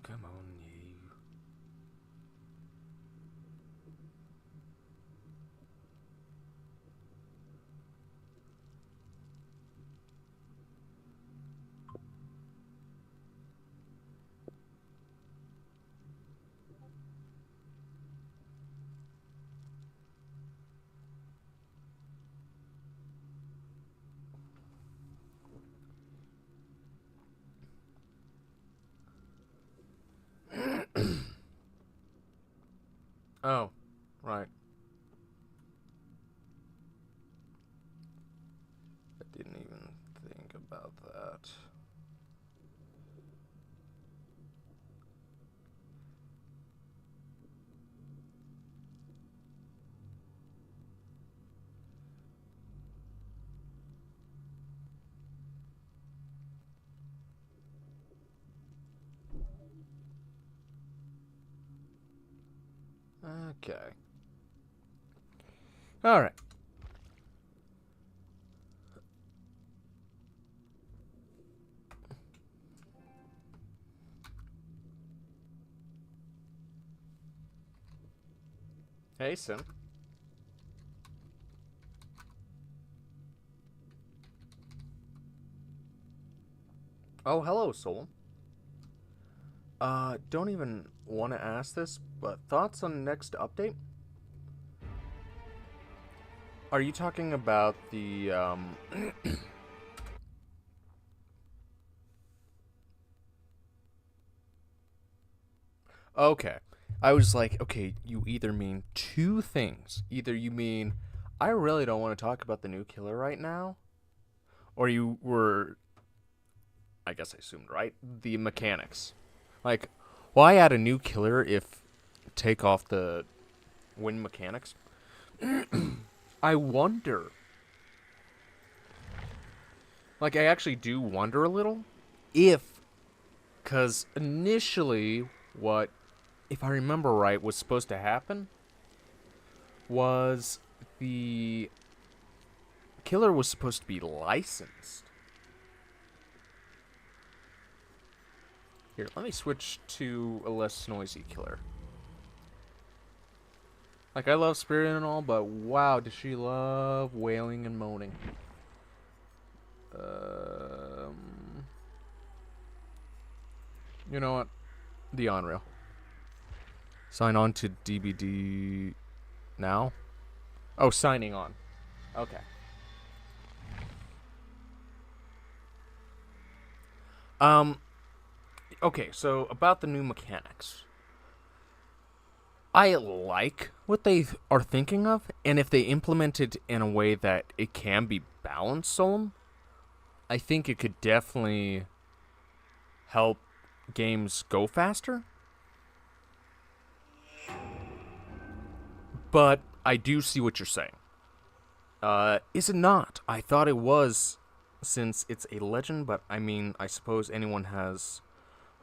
come on, you. Oh, right. I didn't even think about that. Okay. Alright. Hey, Sim. Oh, hello, Soul. Don't even want to ask this, but thoughts on next update? Are you talking about the, Okay. I was like, okay, you either mean two things. Either you mean, I really don't want to talk about the new killer right now, or you were, I guess I assumed, right? The mechanics. Like, why add a new killer if take off the win mechanics? I wonder. Like, I actually do wonder a little if, because initially, what, if I remember right, was supposed to happen was the killer was supposed to be licensed. Here, let me switch to a less noisy killer. Like, I love Spirit and all, but wow, does she love wailing and moaning. You know what? The Unreal. Sign on to DBD now? Oh, signing on. Okay. Okay, so about the new mechanics. I like what they are thinking of, and if they implement it in a way that it can be balanced, Solom, I think it could definitely help games go faster. But I do see what you're saying. Is it not? I thought it was, since it's a legend, but I mean, I suppose anyone has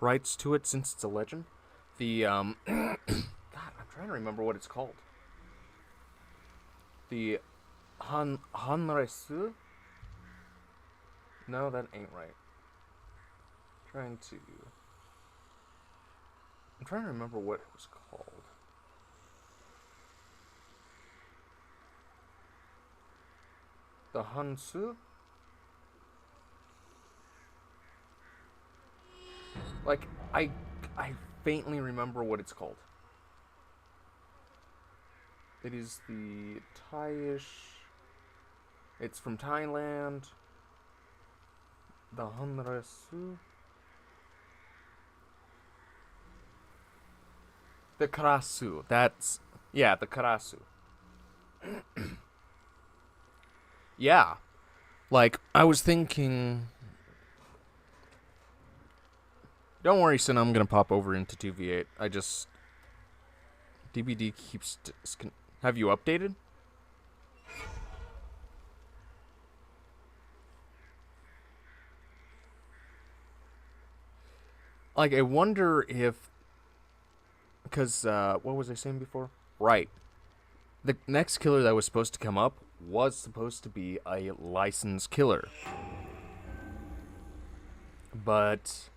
rights to it since it's a legend. The, God, I'm trying to remember what it's called. The Hanresu? No, that ain't right. I'm trying to remember what it was called. The Hansu? Like, I faintly remember what it's called. It is the Thaiish. It's from Thailand. The Hanresu. The Karasu. That's, yeah, the Karasu. Yeah. Like, I was thinking. Don't worry, Sin, I'm gonna pop over into 2v8. I just. DBD keeps. Have you updated? Like, I wonder if. Because, what was I saying before? Right. The next killer that was supposed to come up was supposed to be a licensed killer. But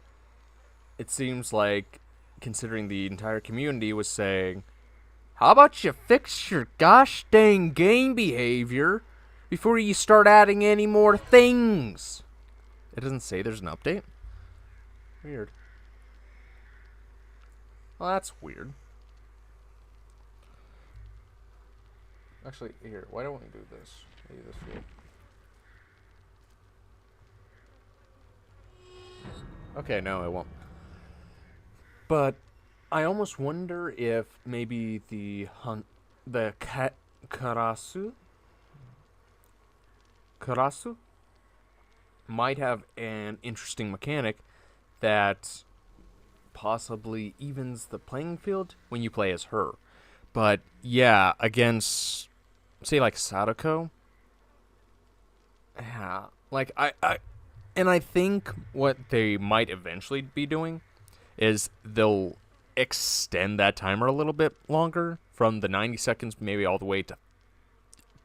it seems like considering the entire community was saying, how about you fix your gosh dang game behavior before you start adding any more things? It doesn't say there's an update. Weird. Well, that's weird. Actually, here, why don't we do this? Maybe this will. Okay, no, it won't. But I almost wonder if maybe the Karasu might have an interesting mechanic that possibly evens the playing field when you play as her. But yeah, against say like Sadako, yeah, like I think what they might eventually be doing is they'll extend that timer a little bit longer from the 90 seconds maybe all the way to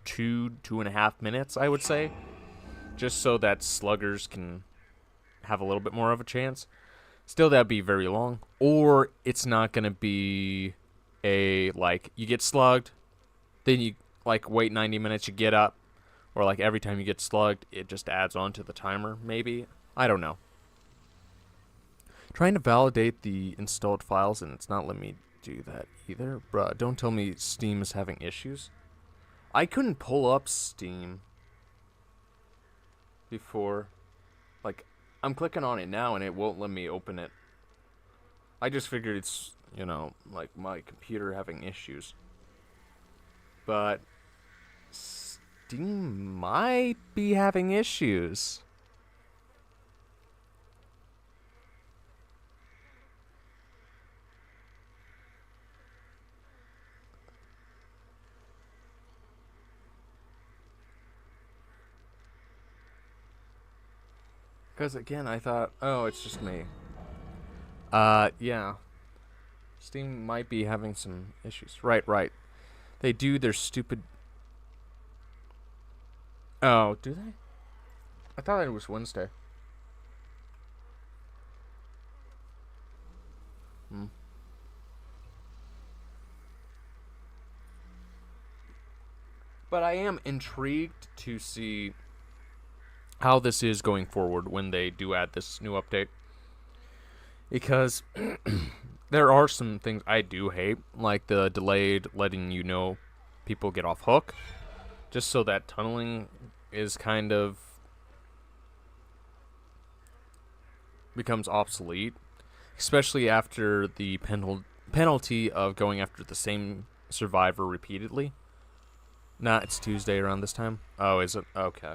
2.5 minutes, I would say, just so that sluggers can have a little bit more of a chance. Still, that'd be very long. Or it's not going to be a, like, you get slugged, then you, like, wait 90 minutes, you get up. Or, like, every time you get slugged, it just adds on to the timer, maybe. I don't know. Trying to validate the installed files, and it's not letting me do that either. Bruh, don't tell me Steam is having issues. I couldn't pull up Steam before. Like, I'm clicking on it now and it won't let me open it. I just figured it's, you know, like my computer having issues. But Steam might be having issues. Because again, I thought, oh, it's just me. Yeah. Steam might be having some issues. Right. They do their stupid... Oh, do they? I thought it was Wednesday. But I am intrigued to see how this is going forward when they do add this new update. Because there are some things I do hate, like the delayed letting you know people get off hook, just so that tunneling is kind of becomes obsolete, especially after the penalty of going after the same survivor repeatedly. Nah, it's Tuesday around this time. Oh, is it? Okay.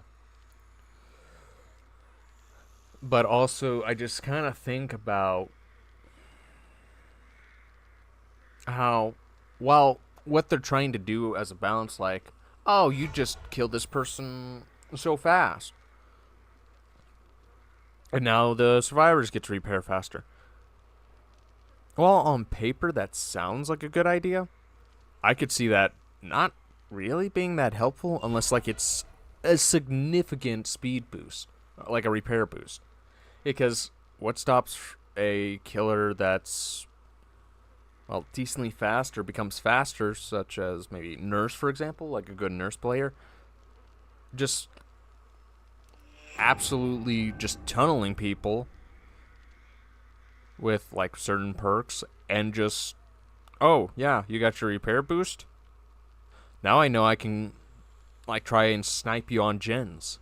But also, I just kind of think about how, well, what they're trying to do as a balance, like, oh, you just killed this person so fast. And now the survivors get to repair faster. Well, on paper, that sounds like a good idea. I could see that not really being that helpful unless, like, it's a significant speed boost, like a repair boost. Because what stops a killer that's, well, decently fast or becomes faster, such as maybe Nurse, for example, like a good Nurse player, just absolutely just tunneling people with, like, certain perks and just, oh, yeah, you got your repair boost? Now I know I can, like, try and snipe you on gens.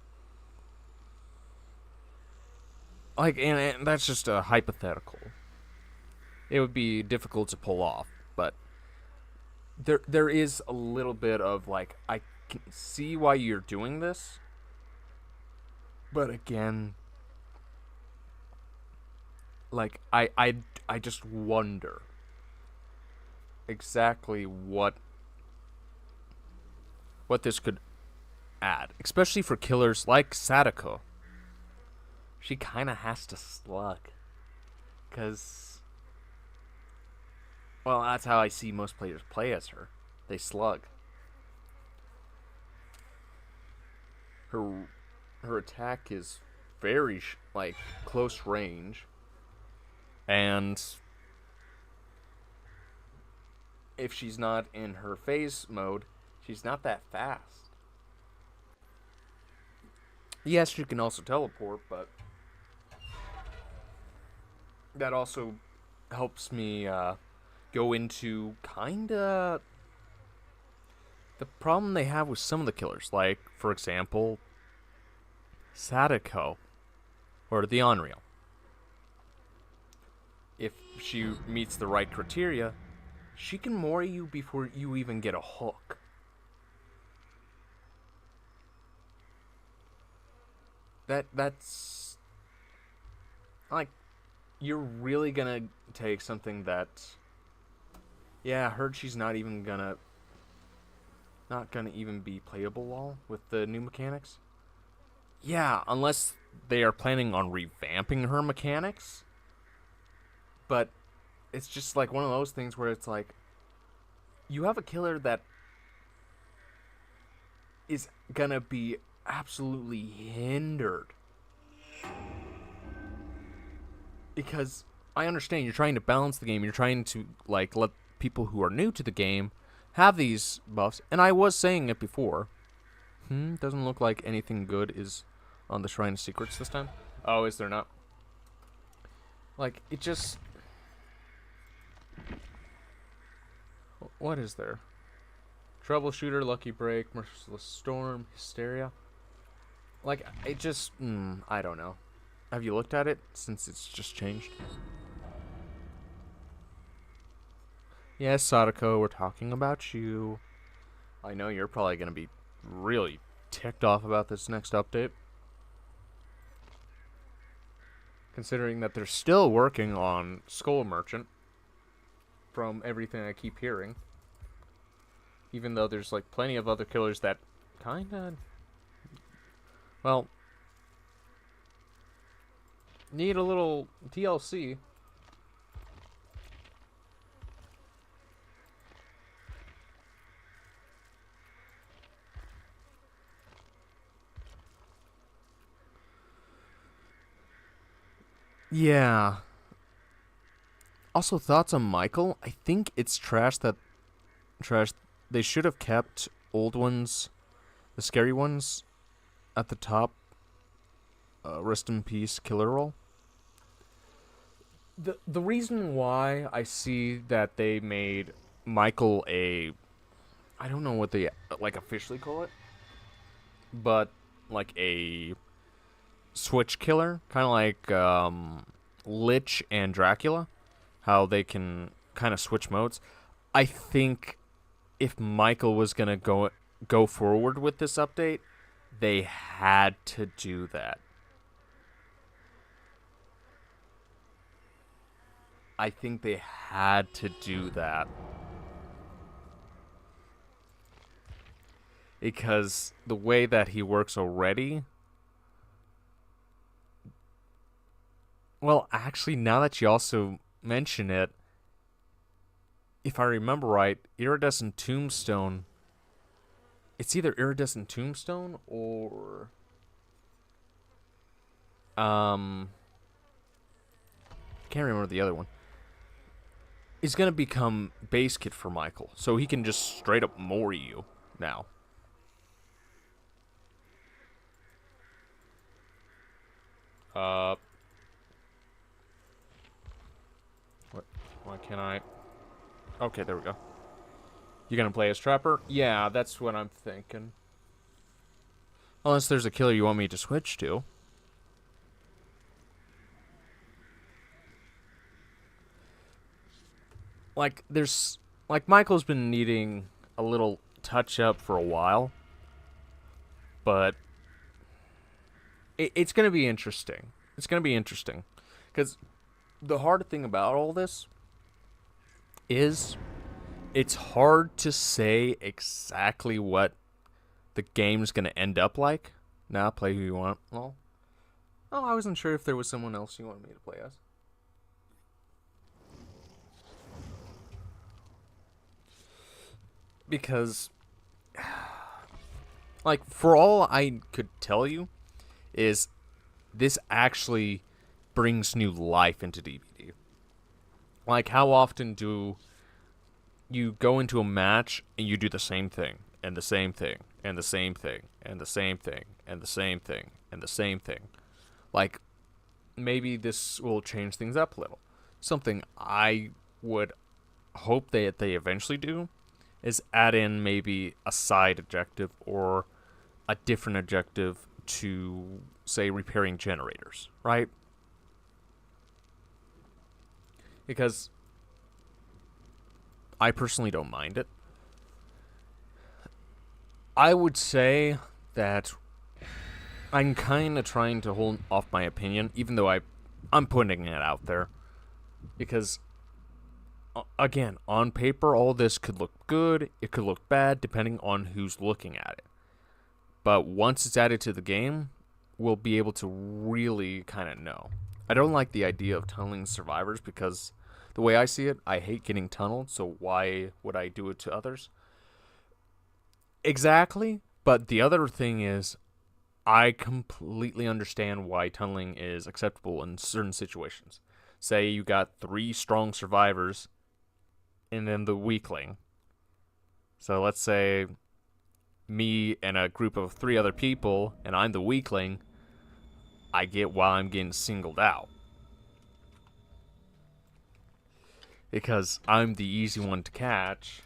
Like, and that's just a hypothetical. It would be difficult to pull off, but there is a little bit of, like, I can see why you're doing this, but again, like, I just wonder exactly what this could add, especially for killers like Sadako. She kind of has to slug. Because, well, that's how I see most players play as her. They slug. Her attack is very, like, close range. And if she's not in her phase mode, she's not that fast. Yes, she can also teleport, but that also helps me go into kinda the problem they have with some of the killers, like, for example, Sadako, or the Unreal. If she meets the right criteria, she can mori you before you even get a hook. That's like, you're really gonna take something that, yeah, I heard she's not gonna even be playable all with the new mechanics. Yeah, unless they are planning on revamping her mechanics. But it's just like one of those things where it's like, you have a killer that is gonna be absolutely hindered. Because I understand you're trying to balance the game, you're trying to like let people who are new to the game have these buffs, and I was saying it before. Doesn't look like anything good is on the Shrine of Secrets this time. Oh, is there not? Like, it just... What is there? Troubleshooter, Lucky Break, Merciless Storm, Hysteria. Like, it just... I don't know. Have you looked at it since it's just changed? Yes, Sadako, we're talking about you. I know you're probably going to be really ticked off about this next update. Considering that they're still working on Skull Merchant, from everything I keep hearing. Even though there's like plenty of other killers that kinda, well, need a little TLC. Yeah. Also, thoughts on Michael? I think it's trash. They should have kept old ones, the scary ones, at the top. Rest in peace, Killer Roll. The reason why I see that they made Michael a, I don't know what they like officially call it, but like a switch killer, kind of like Lich and Dracula, how they can kind of switch modes. I think if Michael was gonna go forward with this update, they had to do that. I think they had to do that. Because the way that he works already... Well, actually, now that you also mention it, if I remember right, Iridescent Tombstone... It's either Iridescent Tombstone or... Can't remember the other one. Is going to become base kit for Michael. So he can just straight up mori you now. What? Why can't I? Okay, there we go. You gonna play as Trapper? Yeah, that's what I'm thinking. Unless there's a killer you want me to switch to. Like, there's... Like, Michael's been needing a little touch-up for a while. But... It's going to be interesting. It's going to be interesting. Because the hard thing about all this is it's hard to say exactly what the game's going to end up like. Nah, play who you want. Well, oh, I wasn't sure if there was someone else you wanted me to play as. Because, like, for all I could tell you, is this actually brings new life into DBD. Like, how often do you go into a match and you do the same thing, and the same thing, and the same thing, and the same thing, and the same thing, and the same thing. Like, maybe this will change things up a little. Something I would hope that they eventually do is add in maybe a side objective or a different objective to, say, repairing generators, right? Because I personally don't mind it. I would say that I'm kind of trying to hold off my opinion, even though I'm putting it out there. Because, again, on paper, all this could look good, it could look bad, depending on who's looking at it. But once it's added to the game, we'll be able to really kind of know. I don't like the idea of tunneling survivors because the way I see it, I hate getting tunneled, so why would I do it to others? Exactly, but the other thing is, I completely understand why tunneling is acceptable in certain situations. Say you got 3 strong survivors and then the weakling. So let's say me and a group of 3 other people, and I'm the weakling. I get why I'm getting singled out. Because I'm the easy one to catch.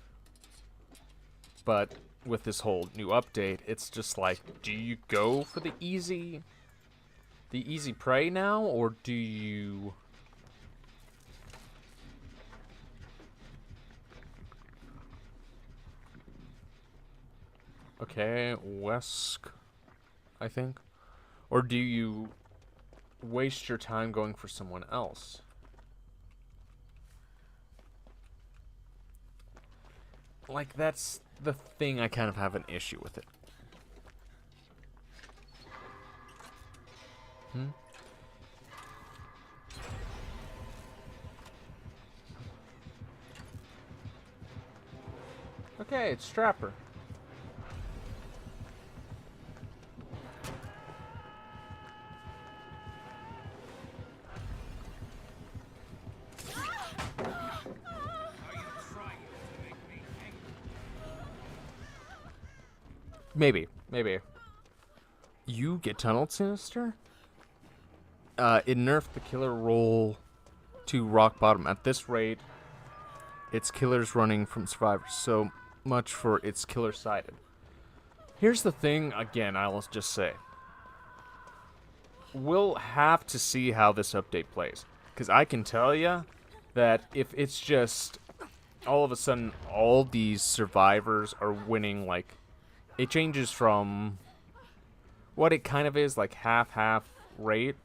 But with this whole new update, it's just like, do you go for the easy prey now, or do you... Okay, Wesk, I think. Or do you waste your time going for someone else? Like, that's the thing I kind of have an issue with it. Okay, it's Strapper. Maybe. You get tunneled, Sinister? It nerfed the killer roll to rock bottom. At this rate, its killers running from survivors. So much for its killer sided. Here's the thing, again, I'll just say. We'll have to see how this update plays. Because I can tell you that if it's just all of a sudden all these survivors are winning, like, it changes from what it kind of is, like half-half rate,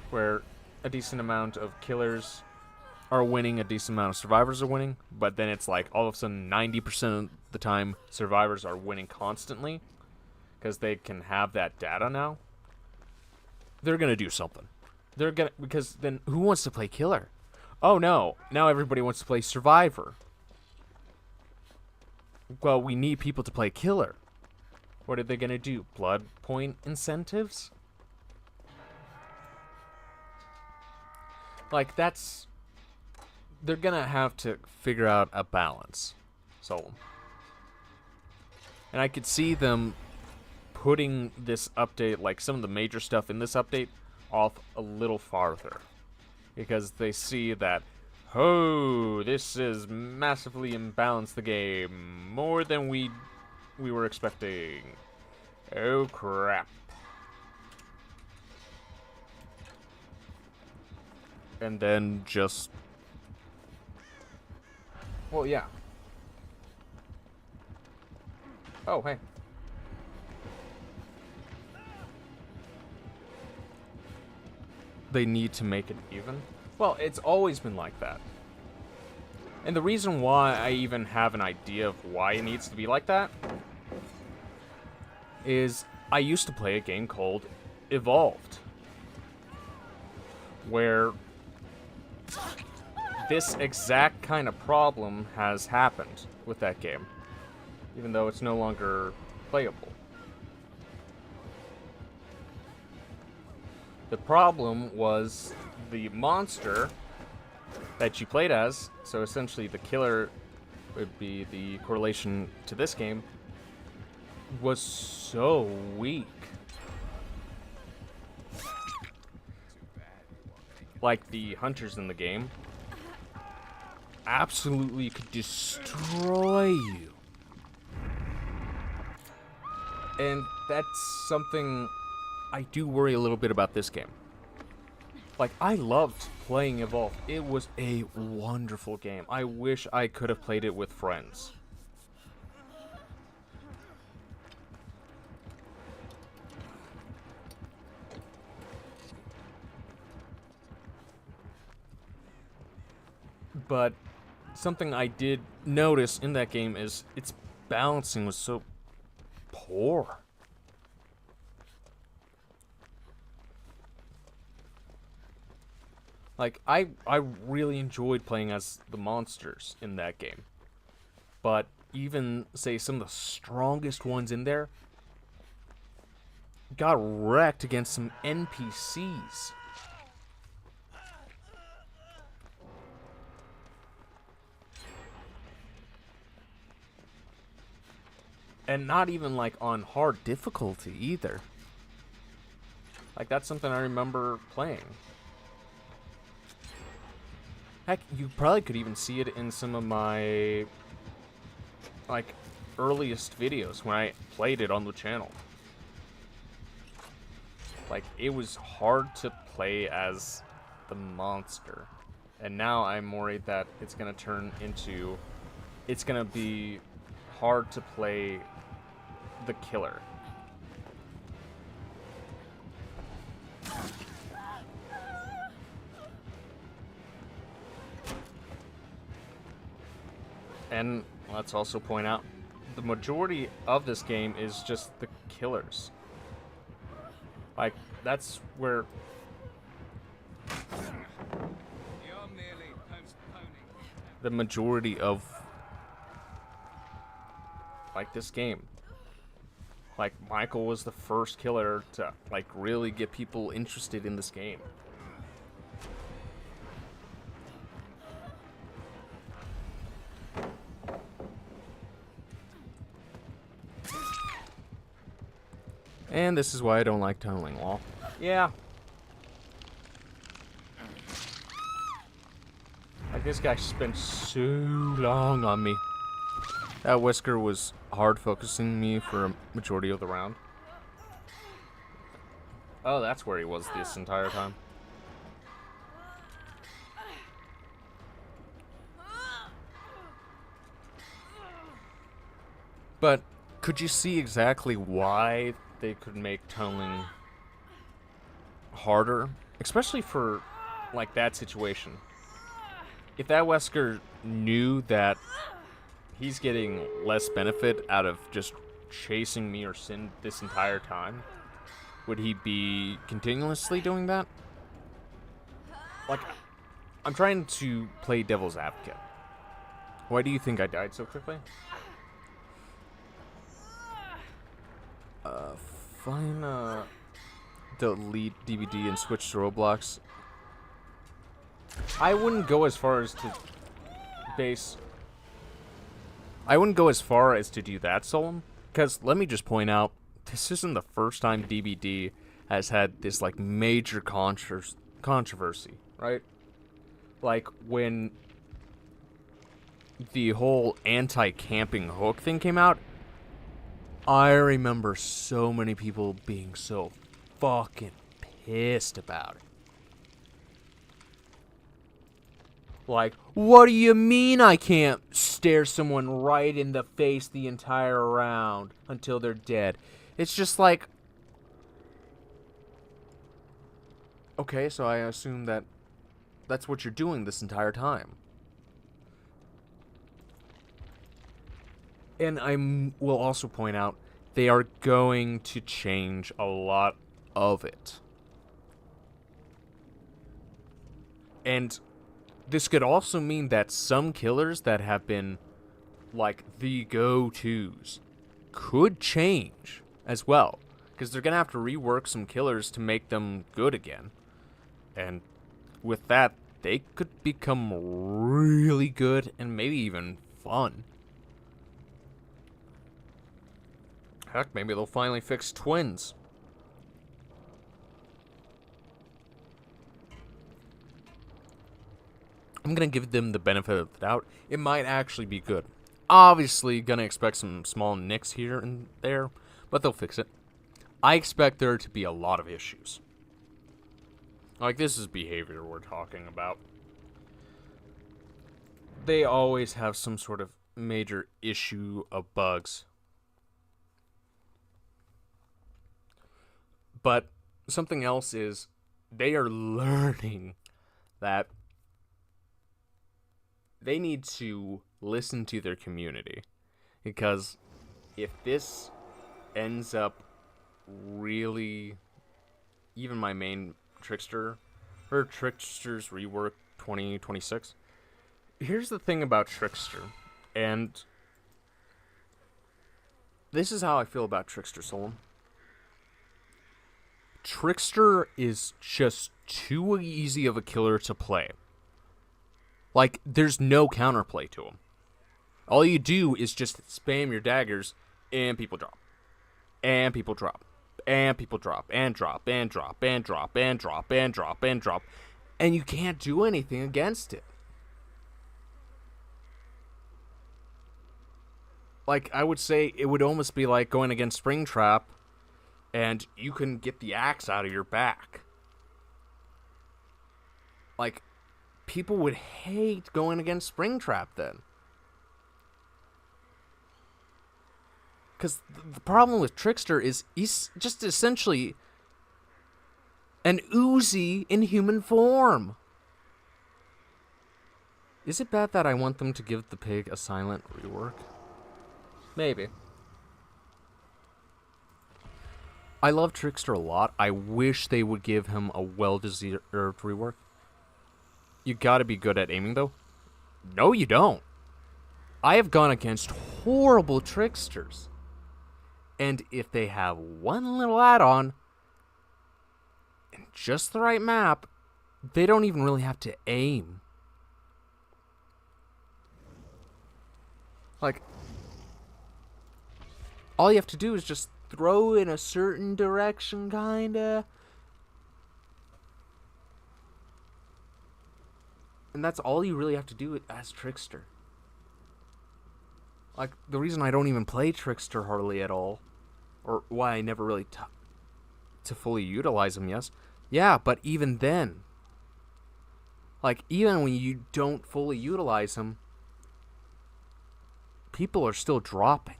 where a decent amount of killers are winning, a decent amount of survivors are winning, but then it's like all of a sudden 90% of the time survivors are winning constantly because they can have that data now. They're going to do something. Because then who wants to play killer? Oh no, now everybody wants to play survivor. Well, we need people to play killer. What are they going to do? Blood point incentives? Like, that's... They're going to have to figure out a balance. So... And I could see them putting this update, like some of the major stuff in this update, off a little farther. Because they see that, oh, this is massively imbalanced the game. More than we were expecting. Oh, crap. And then just... Well, yeah. Oh, hey. They need to make it even. Well, it's always been like that. And the reason why I even have an idea of why it needs to be like that is I used to play a game called Evolved, where this exact kind of problem has happened with that game, even though it's no longer playable. The problem was the monster that you played as, so essentially the killer would be the correlation to this game, was so weak. Like, the hunters in the game absolutely could destroy you. And that's something I do worry a little bit about this game. Like, I loved playing Evolve. It was a wonderful game. I wish I could have played it with friends. But something I did notice in that game is its balancing was so poor. Like, I really enjoyed playing as the monsters in that game. But even, say, some of the strongest ones in there got wrecked against some NPCs. And not even, like, on hard difficulty either. Like, that's something I remember playing. Heck, you probably could even see it in some of my, like, earliest videos when I played it on the channel. Like, it was hard to play as the monster. And now I'm worried that it's gonna turn into... It's gonna be hard to play the killer. And let's also point out, the majority of this game is just the killers. Like, that's where... the majority of, like, this game. Like, Michael was the first killer to, like, really get people interested in this game. And this is why I don't like tunneling wall. Yeah. Like, this guy spent so long on me. That Whisker was hard focusing me for a majority of the round. Oh, that's where he was this entire time. But could you see exactly why they could make tunneling harder? Especially for, like, that situation. If that Wesker knew that he's getting less benefit out of just chasing me or Sin this entire time, would he be continuously doing that? Like, I'm trying to play devil's advocate. Why do you think I died so quickly? Find delete DBD and switch to Roblox. I wouldn't go as far as to base... I wouldn't go as far as to do that, Solom. Because, let me just point out, this isn't the first time DBD has had this, like, major controversy, right? Like, when the whole anti-camping hook thing came out, I remember so many people being so fucking pissed about it. Like, what do you mean I can't stare someone right in the face the entire round until they're dead? It's just like... Okay, so I assume that that's what you're doing this entire time. And I will also point out, they are going to change a lot of it. And this could also mean that some killers that have been, like, the go-tos could change as well. Because they're going to have to rework some killers to make them good again. And with that, they could become really good and maybe even fun. Heck, maybe they'll finally fix twins. I'm gonna give them the benefit of the doubt. It might actually be good. Obviously, gonna expect some small nicks here and there, but they'll fix it. I expect there to be a lot of issues. Like, this is behavior we're talking about. They always have some sort of major issue of bugs. But something else is they are learning that they need to listen to their community. Because if this ends up really... Even my main Trickster, her Trickster's Rework 2026. Here's the thing about Trickster, and this is how I feel about Trickster Solemn. Trickster is just too easy of a killer to play. Like, there's no counterplay to him. All you do is just spam your daggers, and people drop. And people drop. And people drop. And drop. And drop. And drop. And drop. And drop. And drop. And you can't do anything against it. Like, I would say it would almost be like going against Springtrap, and you can get the axe out of your back. Like, people would hate going against Springtrap then. Because the problem with Trickster is he's just essentially an Uzi in human form. Is it bad that I want them to give the pig a silent rework? Maybe. I love Trickster a lot. I wish they would give him a well-deserved rework. You gotta be good at aiming, though. No, you don't. I have gone against horrible Tricksters. And if they have one little add-on, and just the right map, they don't even really have to aim. Like, all you have to do is just throw in a certain direction, kinda. And that's all you really have to do as Trickster. Like, the reason I don't even play Trickster hardly at all, or why I never really to fully utilize him, yes. Yeah, but even then, like, even when you don't fully utilize him, people are still dropping.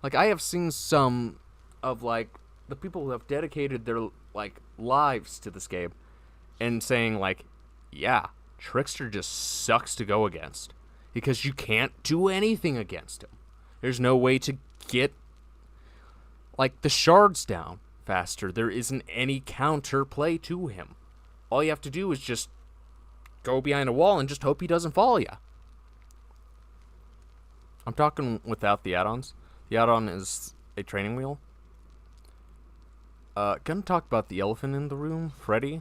Like, I have seen some of, like, the people who have dedicated their, like, lives to this game and saying, like, yeah, Trickster just sucks to go against because you can't do anything against him. There's no way to get, like, the shards down faster. There isn't any counter play to him. All you have to do is just go behind a wall and just hope he doesn't follow you. I'm talking without the add-ons. The add-on is a training wheel. Gonna talk about the elephant in the room, Freddy.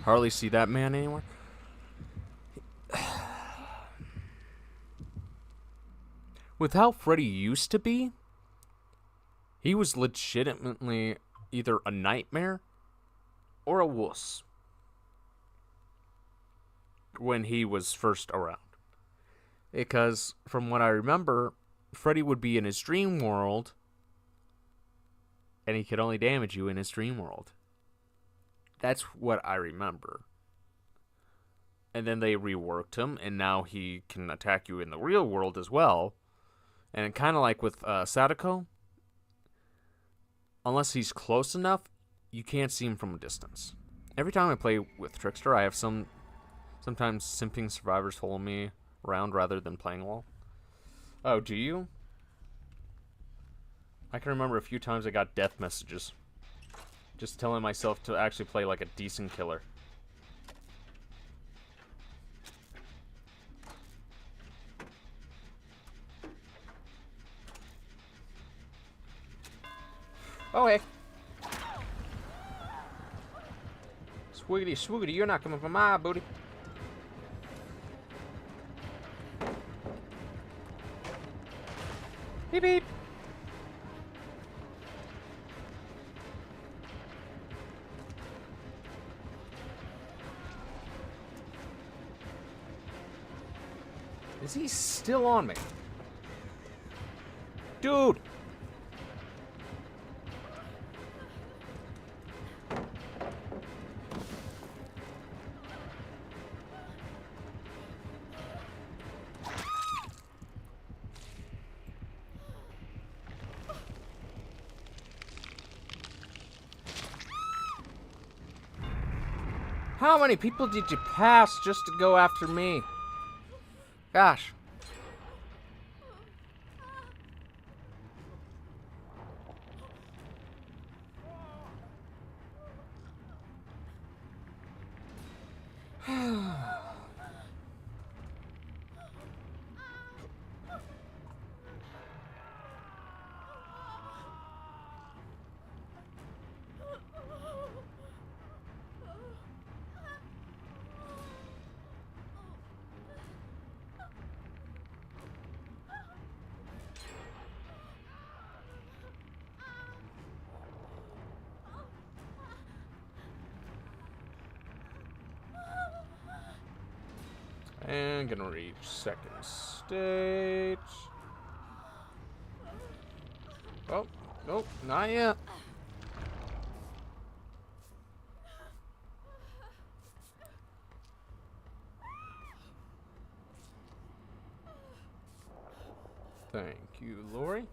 Hardly see that man anymore. With how Freddy used to be, he was legitimately either a nightmare or a wuss when he was first around. Because from what I remember, Freddy would be in his dream world, and he could only damage you in his dream world. That's what I remember. And then they reworked him, and now he can attack you in the real world as well. And kind of like with Sadako, unless he's close enough, you can't see him from a distance. Every time I play with Trickster, I have sometimes simping survivors follow me around rather than playing well. Oh, do you? I can remember a few times I got death messages. Just telling myself to actually play like a decent killer. Oh, hey. Swiggity, swoogity, you're not coming from my booty. Beep beep. Is he still on me? Dude! How many people did you pass just to go after me? Gosh. And gonna reach second stage. Oh, nope, not yet. Thank you, Lori.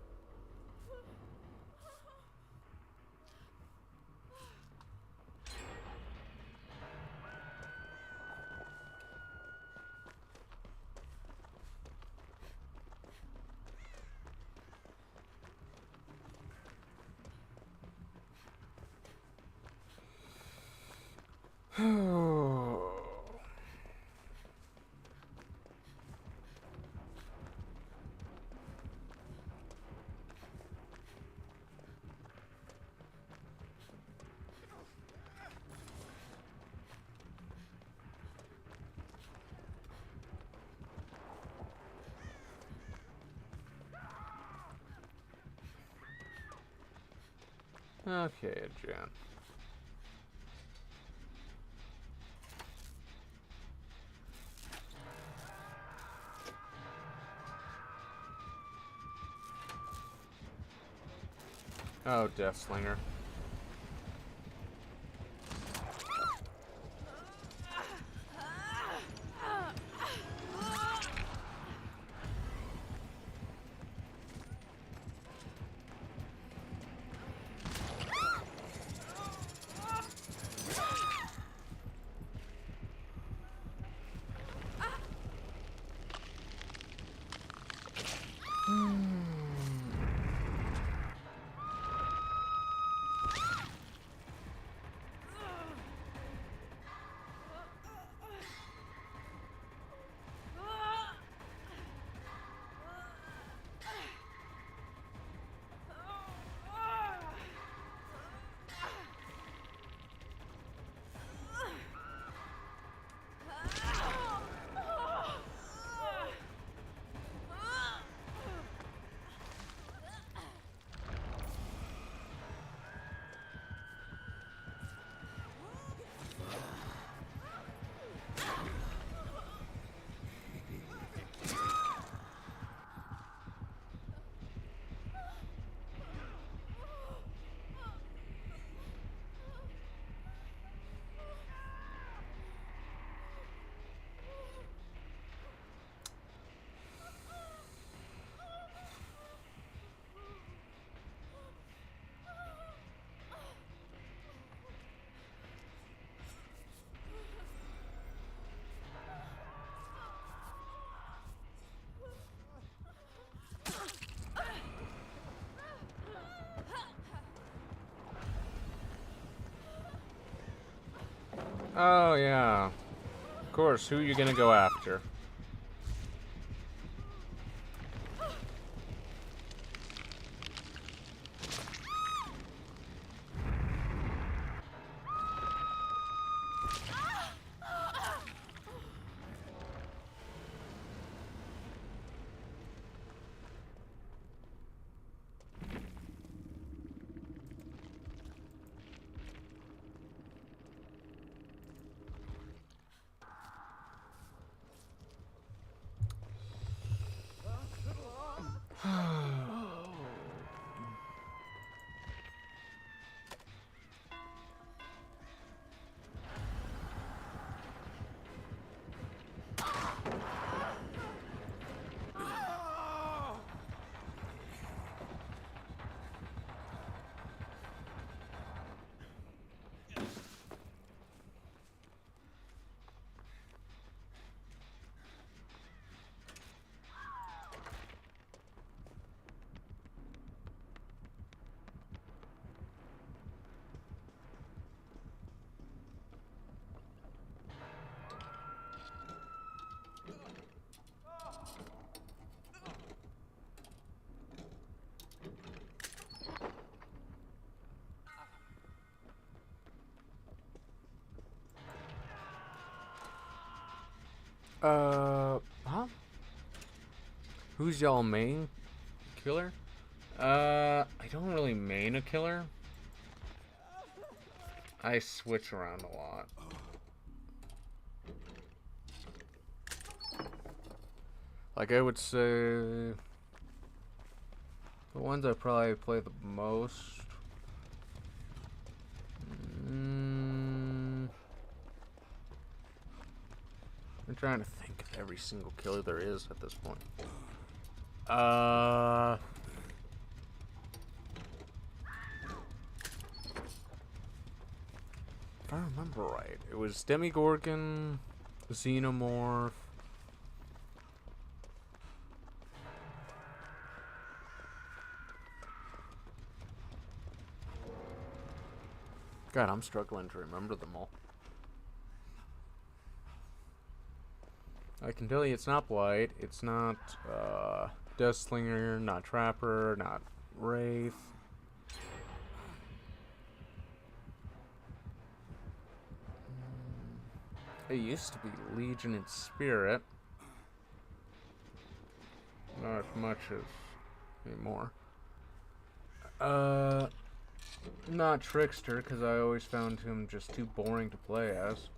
Okay, Jen. Oh, Deathslinger. Oh, yeah. Of course, who are you gonna go after? Huh? Who's y'all main killer? I don't really main a killer. I switch around a lot. Like, I would say the ones I probably play the most. I'm trying to think of every single killer there is at this point. If I remember right, it was Demigorgon, Xenomorph. God, I'm struggling to remember them all. I can tell you it's not Blight, it's not Deathslinger, not Trapper, not Wraith. It used to be Legion and Spirit. Not as much as anymore. Not Trickster, because I always found him just too boring to play as.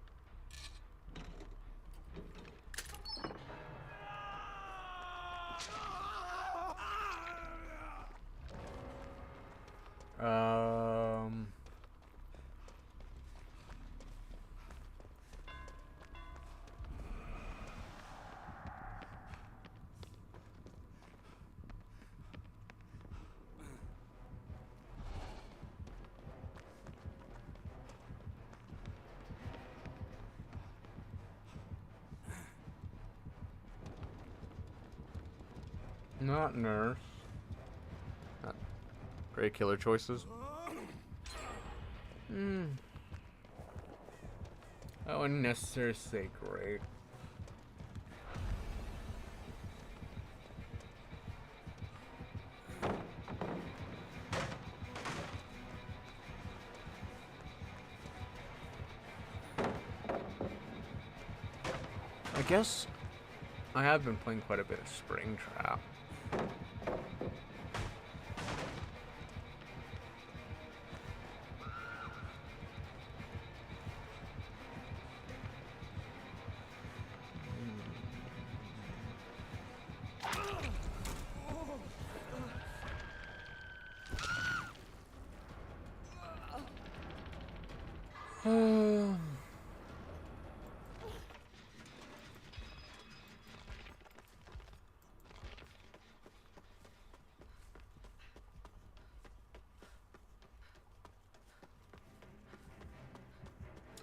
Not Nurse. Not great killer choices. I wouldn't necessarily say great. I guess I have been playing quite a bit of Springtrap.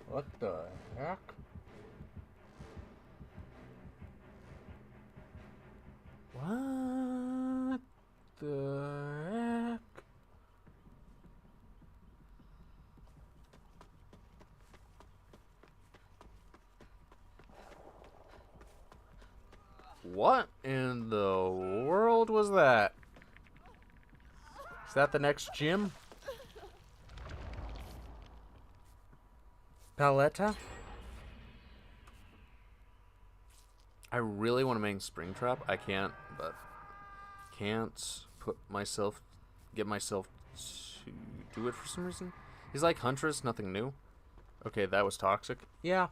What the heck? What the heck? What in the world was that? Is that the next gym? Paletta? I really want to main Springtrap. I can't, but can't get myself to do it for some reason. He's like Huntress, nothing new. Okay, that was toxic. Yeah.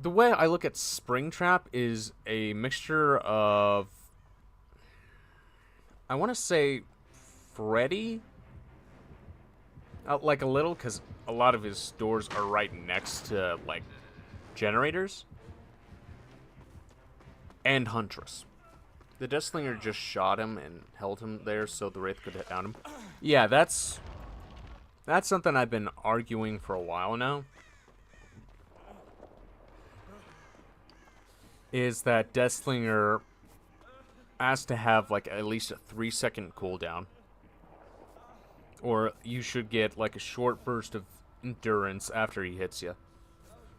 The way I look at Springtrap is a mixture of, I want to say Freddy, like a little, because a lot of his doors are right next to like generators, and Huntress. The Deathslinger just shot him and held him there so the Wraith could hit down him. Yeah, that's something I've been arguing for a while now. Is that Deathslinger has to have like at least a 3-second cooldown. Or you should get like a short burst of endurance after he hits you.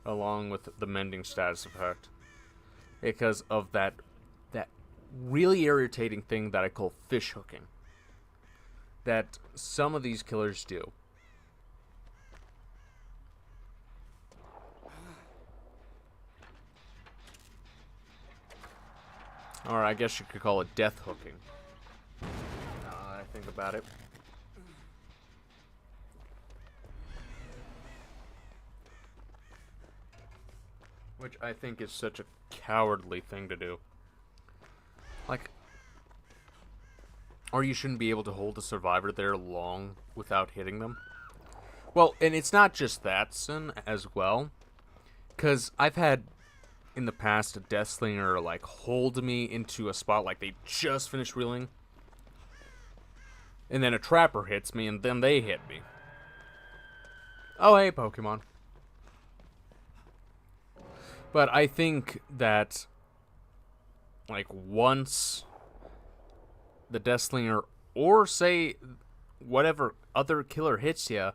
Along with the mending status effect. Because of that really irritating thing that I call fish hooking. That some of these killers do. Or I guess you could call it death hooking. Now I think about it. Which I think is such a cowardly thing to do. Like, or you shouldn't be able to hold a survivor there long without hitting them. Well, and it's not just that, son, as well. Because I've had, in the past, a death slinger, like, hold me into a spot like they just finished reeling. And then a trapper hits me, and then they hit me. Oh, hey, Pokemon. But I think that, like, once the death slinger, or say whatever other killer hits you,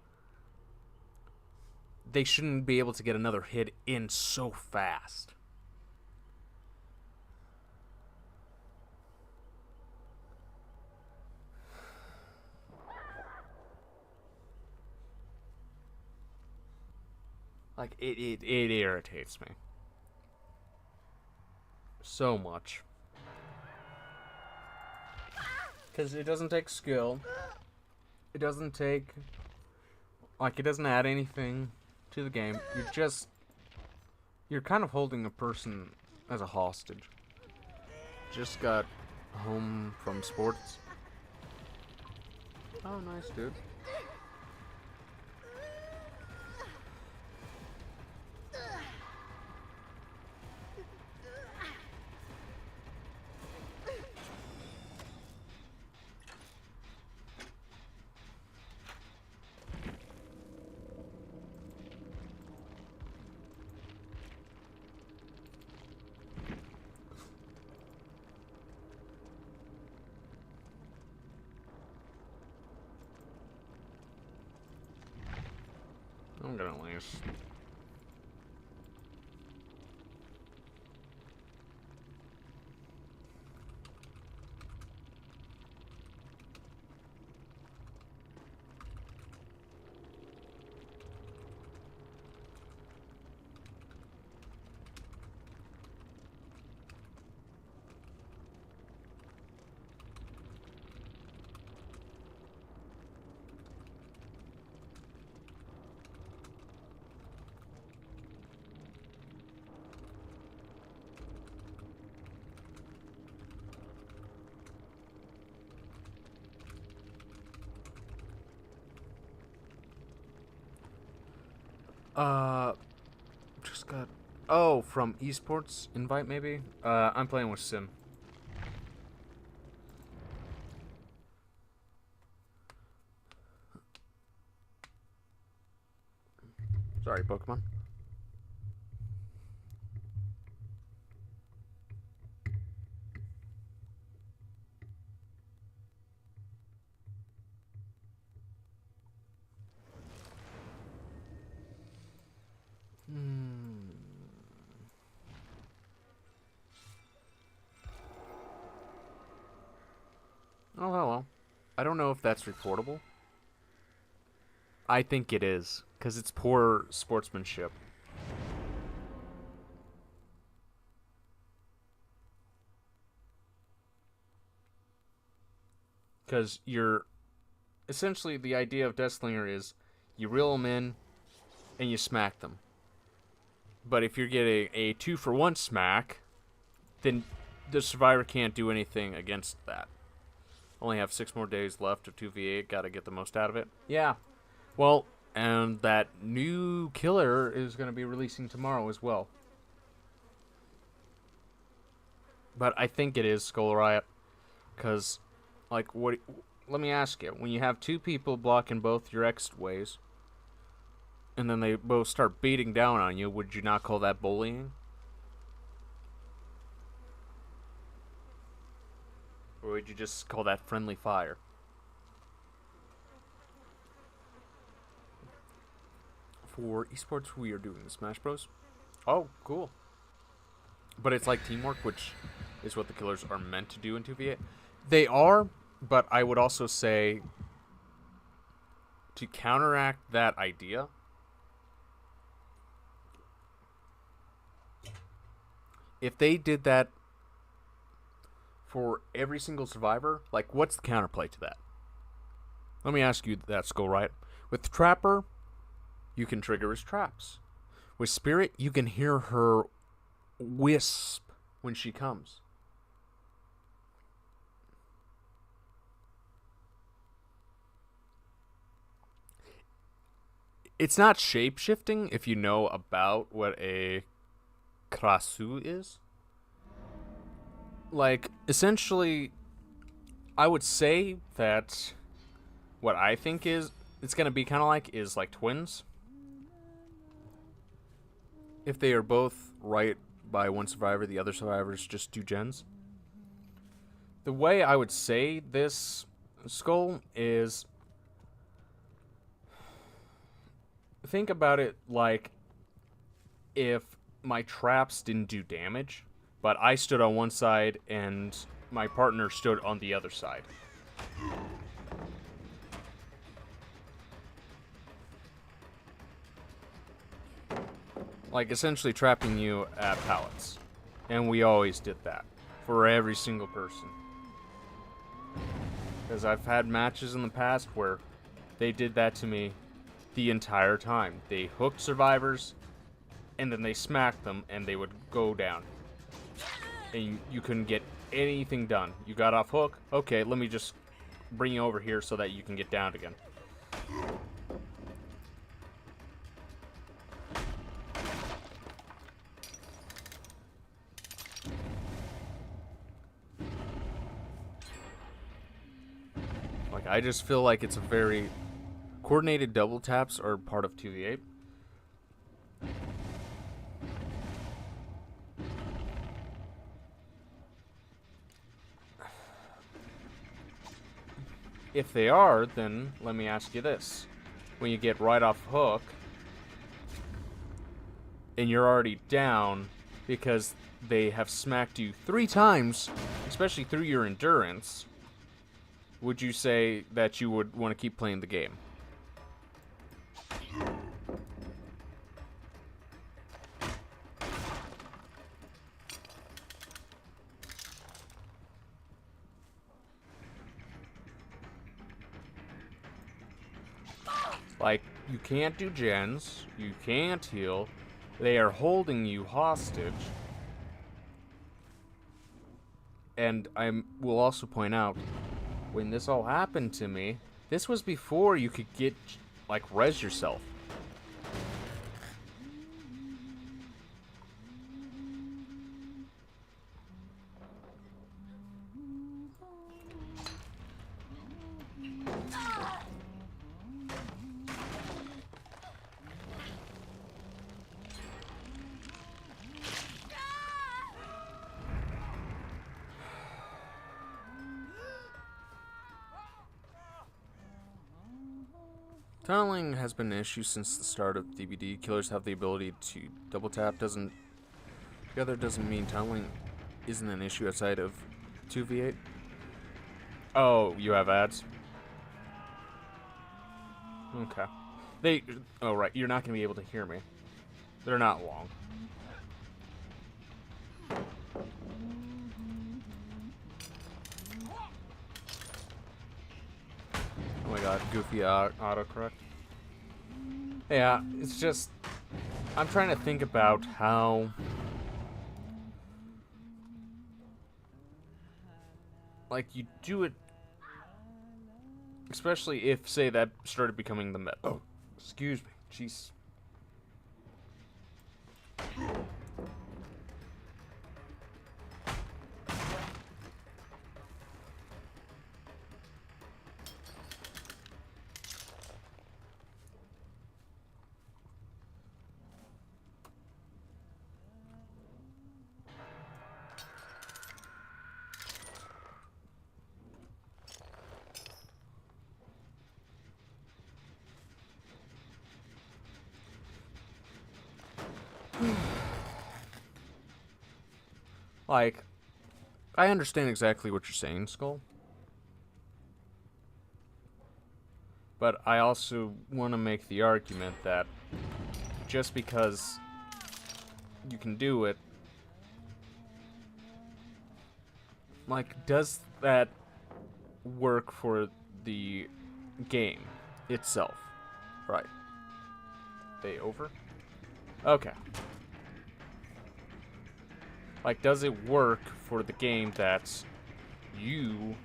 they shouldn't be able to get another hit in so fast. Like, it irritates me so much. Because it doesn't take skill. It doesn't take... Like, it doesn't add anything to the game. You're kind of holding a person as a hostage. Just got home from sports. Oh, nice, dude. I'm gonna lose. Just got... Oh, from esports invite, maybe? I'm playing with Sim. Sorry, Pokemon. Oh, well. I don't know if that's reportable. I think it is, because it's poor sportsmanship. Because you're... Essentially, the idea of Deathslinger is you reel them in and you smack them. But if you're getting a 2-for-1 smack, then the survivor can't do anything against that. Only have 6 more days left of 2v8. Gotta get the most out of it. Yeah. Well, and that new killer is going to be releasing tomorrow as well. But I think it is Skull Riot. Because, like, what... Let me ask you. When you have 2 people blocking both your exit ways, and then they both start beating down on you, would you not call that bullying? Or would you just call that friendly fire? For esports, we are doing Smash Bros. Oh, cool. But it's like teamwork, which is what the killers are meant to do in 2v8. They are, but I would also say, to counteract that idea, if they did that for every single survivor, like, what's the counterplay to that? Let me ask you that, Skull, right? With Trapper, you can trigger his traps. With Spirit, you can hear her wisp when she comes. It's not shape-shifting if you know about what a Krasu is. Like, essentially, I would say that what I think is it's going to be kind of like is like twins. If they are both right by one survivor, the other survivors just do gens. The way I would say this, Skull, is think about it like if my traps didn't do damage, but I stood on one side and my partner stood on the other side. Like, essentially trapping you at pallets. And we always did that. For every single person. Because I've had matches in the past where they did that to me the entire time. They hooked survivors, and then they smacked them, and they would go down. And you couldn't get anything done. You got off hook. Okay, let me just bring you over here so that you can get down again. Like, I just feel like it's a very... Coordinated double taps are part of 2v8. If they are, then let me ask you this. When you get right off hook, and you're already down because they have smacked you 3 times, especially through your endurance, would you say that you would want to keep playing the game? Like, you can't do gens, you can't heal, they are holding you hostage. And I will also point out, when this all happened to me, this was before you could get, like, res yourself. Tunneling has been an issue since the start of DBD. Killers have the ability to double tap. Together doesn't mean tunneling isn't an issue outside of 2v8. Oh, you have ads? Okay. Oh right, you're not going to be able to hear me. They're not long. Oh my god, goofy autocorrect. Yeah, it's just... I'm trying to think about how... Like, you do it... Especially if, say, that started becoming the meta. Oh, excuse me. Jeez. Like, I understand exactly what you're saying, Skull. But I also want to make the argument that just because you can do it Like, does that work for the game itself? Right. They over? Okay. Like, does it work for the game that you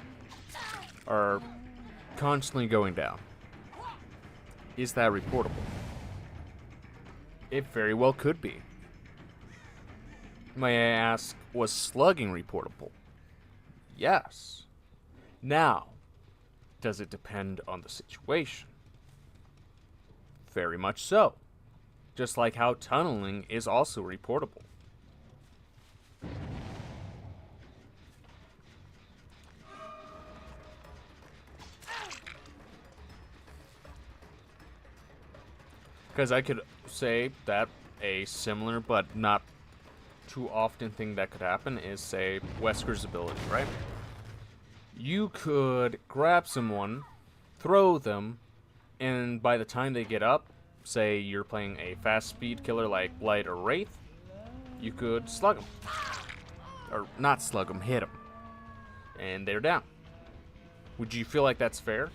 are constantly going down? Is that reportable? It very well could be. May I ask, was slugging reportable? Yes. Now, does it depend on the situation? Very much so. Just like how tunneling is also reportable. Because I could say that a similar but not too often thing that could happen is, say, Wesker's ability, right? You could grab someone, throw them, and by the time they get up, say you're playing a fast speed killer like Blight or Wraith, you could slug them. Or not slug them, hit them. And they're down. Would you feel like that's fair?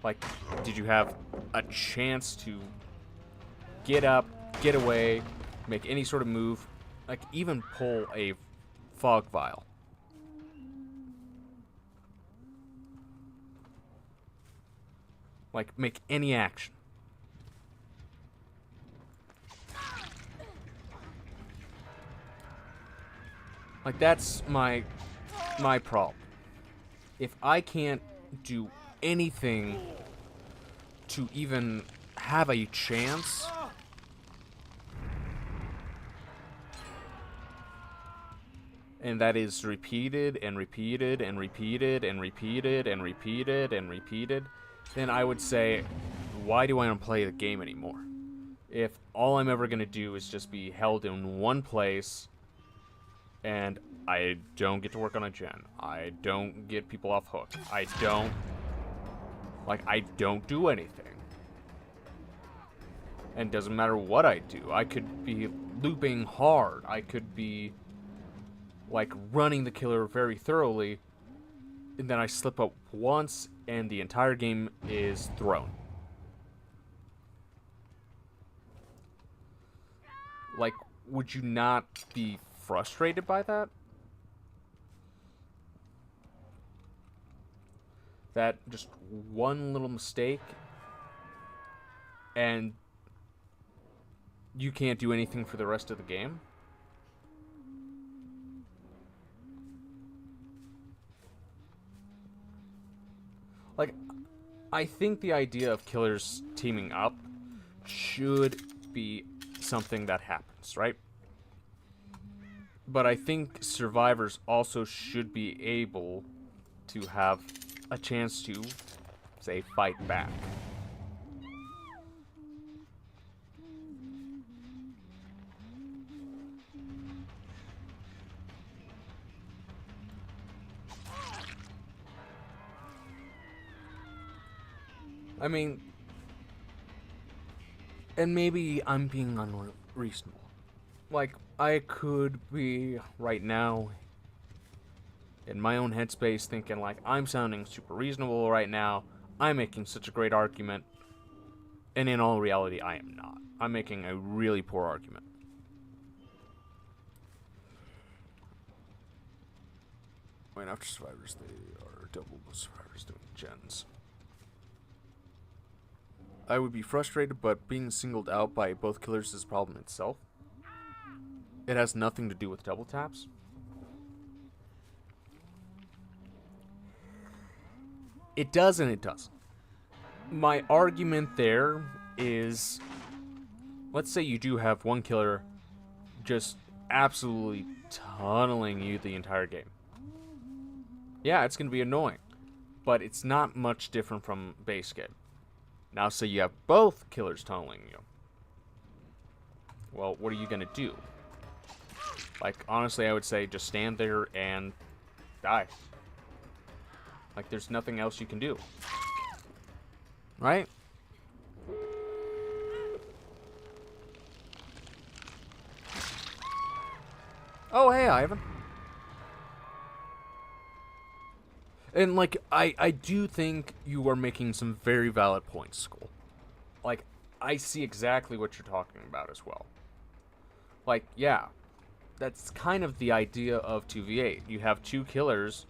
Like, did you have a chance to get up, get away, make any sort of move, like even pull a fog vial? Like, make any action. Like, that's my problem. If I can't do anything to even have a chance, and that is repeated and repeated and repeated and repeated and repeated and repeated, then I would say, why do I want to play the game anymore? If all I'm ever going to do is just be held in one place, and I don't get to work on a gen, I don't get people off hook, I don't do anything. And it doesn't matter what I do. I could be looping hard, I could be like running the killer very thoroughly, and then I slip up once and the entire game is thrown. Like, would you not be frustrated by that? That just one little mistake and you can't do anything for the rest of the game? Like, I think the idea of killers teaming up should be something that happens, right? But I think survivors also should be able to have a chance to, say, fight back. I mean, and maybe I'm being unreasonable. Like, I could be right now in my own headspace thinking like, I'm sounding super reasonable right now, I'm making such a great argument, and in all reality I am not. I'm making a really poor argument. Wait, after survivors they are double survivors doing gens. I would be frustrated, but being singled out by both killers is a problem itself. It has nothing to do with double taps. It does and it doesn't. My argument there is, let's say you do have one killer just absolutely tunneling you the entire game. Yeah, it's going to be annoying, but it's not much different from base game. Now say you have both killers tunneling you. Well, what are you going to do? Like, honestly, I would say just stand there and die. Like, there's nothing else you can do. Right? Oh, hey, Ivan. And, like, I do think you are making some very valid points, Skull. Like, I see exactly what you're talking about as well. Like, yeah, that's kind of the idea of 2v8. You have two killers.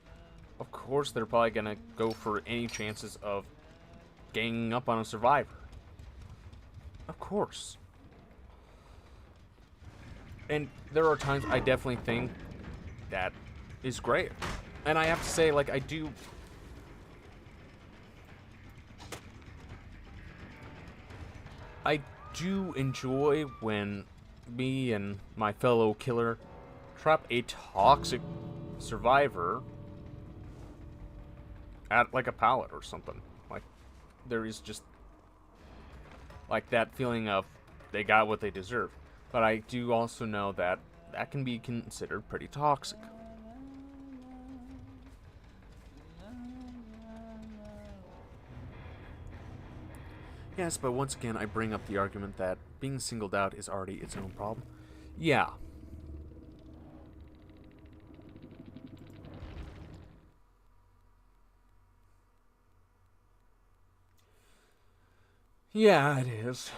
Of course, they're probably going to go for any chances of ganging up on a survivor. Of course. And there are times I definitely think that is great. And I have to say, like, I do enjoy when me and my fellow killer trap a toxic survivor at, like, a pallet or something. Like, there is just, like, that feeling of they got what they deserve. But I do also know that that can be considered pretty toxic. Yes, but once again, I bring up the argument that being singled out is already its own problem. Yeah. Yeah, it is.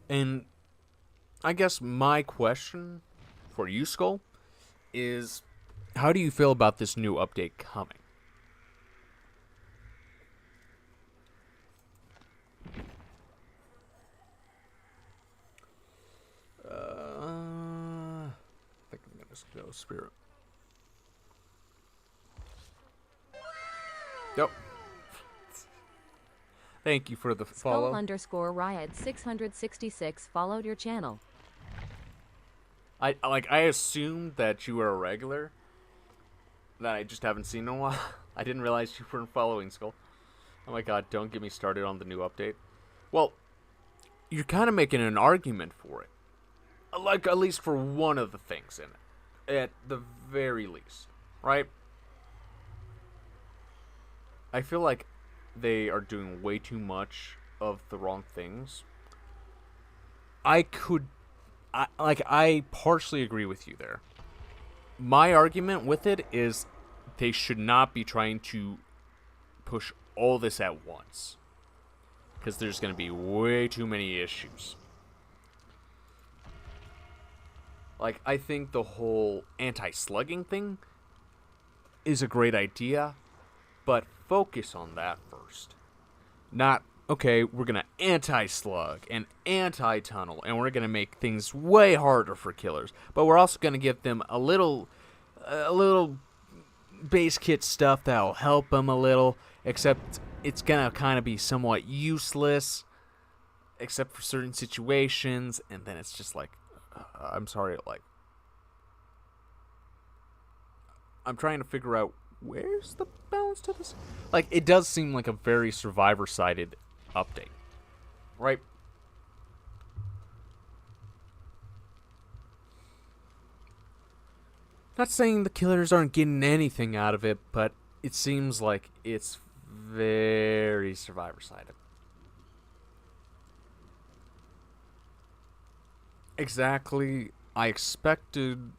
And I guess my question for you, Skull, is how do you feel about this new update coming? I think I'm gonna just go Spirit. Yep. Thank you for the follow. Skull_Riot 666 followed your channel. I assumed that you were a regular. That I just haven't seen in a while. I didn't realize you weren't following, Skull. Oh my god, don't get me started on the new update. Well, you're kind of making an argument for it. Like, at least for one of the things in it. At the very least. Right? I feel like they are doing way too much of the wrong things. I partially agree with you there. My argument with it is they should not be trying to push all this at once. Because there's going to be way too many issues. Like, I think the whole anti-slugging thing is a great idea, but focus on that first. Not, okay, we're going to anti-slug and anti-tunnel, and we're going to make things way harder for killers, but we're also going to give them a little base kit stuff that'll help them a little, except it's going to kind of be somewhat useless, except for certain situations, and then it's just like, I'm sorry, like, I'm trying to figure out where's the balance to this? Like, it does seem like a very survivor-sided update, right? Not saying the killers aren't getting anything out of it, but it seems like it's very survivor-sided. Exactly. I expected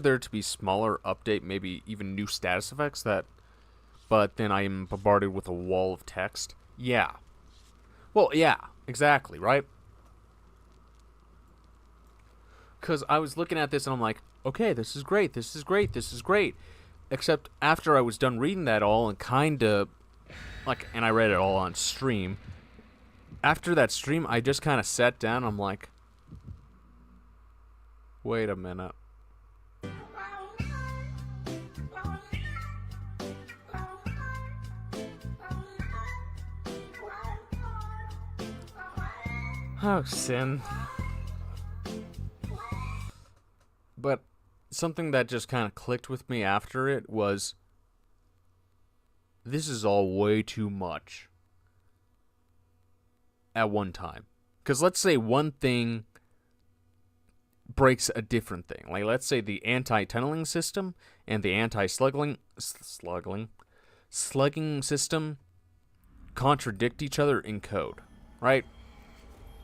there to be smaller update, maybe even new status effects but then I am bombarded with a wall of text. Yeah. Well, yeah, exactly, right? Because I was looking at this and I'm like, okay, this is great, this is great, this is great. Except after I was done reading that all and kinda, like, and I read it all on stream, after that stream, I just kind of sat down and I'm like, wait a minute. Oh, sin. But something that just kind of clicked with me after it was, this is all way too much at one time. Because let's say one thing breaks a different thing. Like, let's say the anti-tunneling system and the anti-slugging slugging system contradict each other in code, right?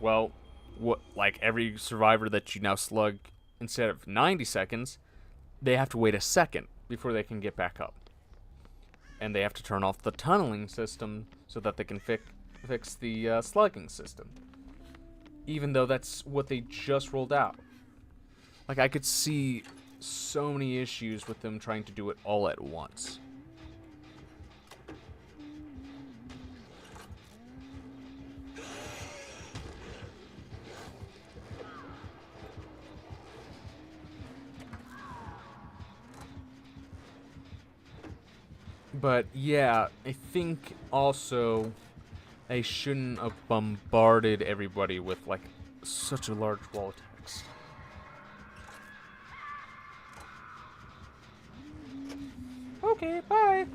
Well, what like every survivor that you now slug, instead of 90 seconds, they have to wait a second before they can get back up. And they have to turn off the tunneling system so that they can fix the slugging system. Even though that's what they just rolled out. Like, I could see so many issues with them trying to do it all at once. But yeah, I think also they shouldn't have bombarded everybody with like such a large wall of text. Okay, bye.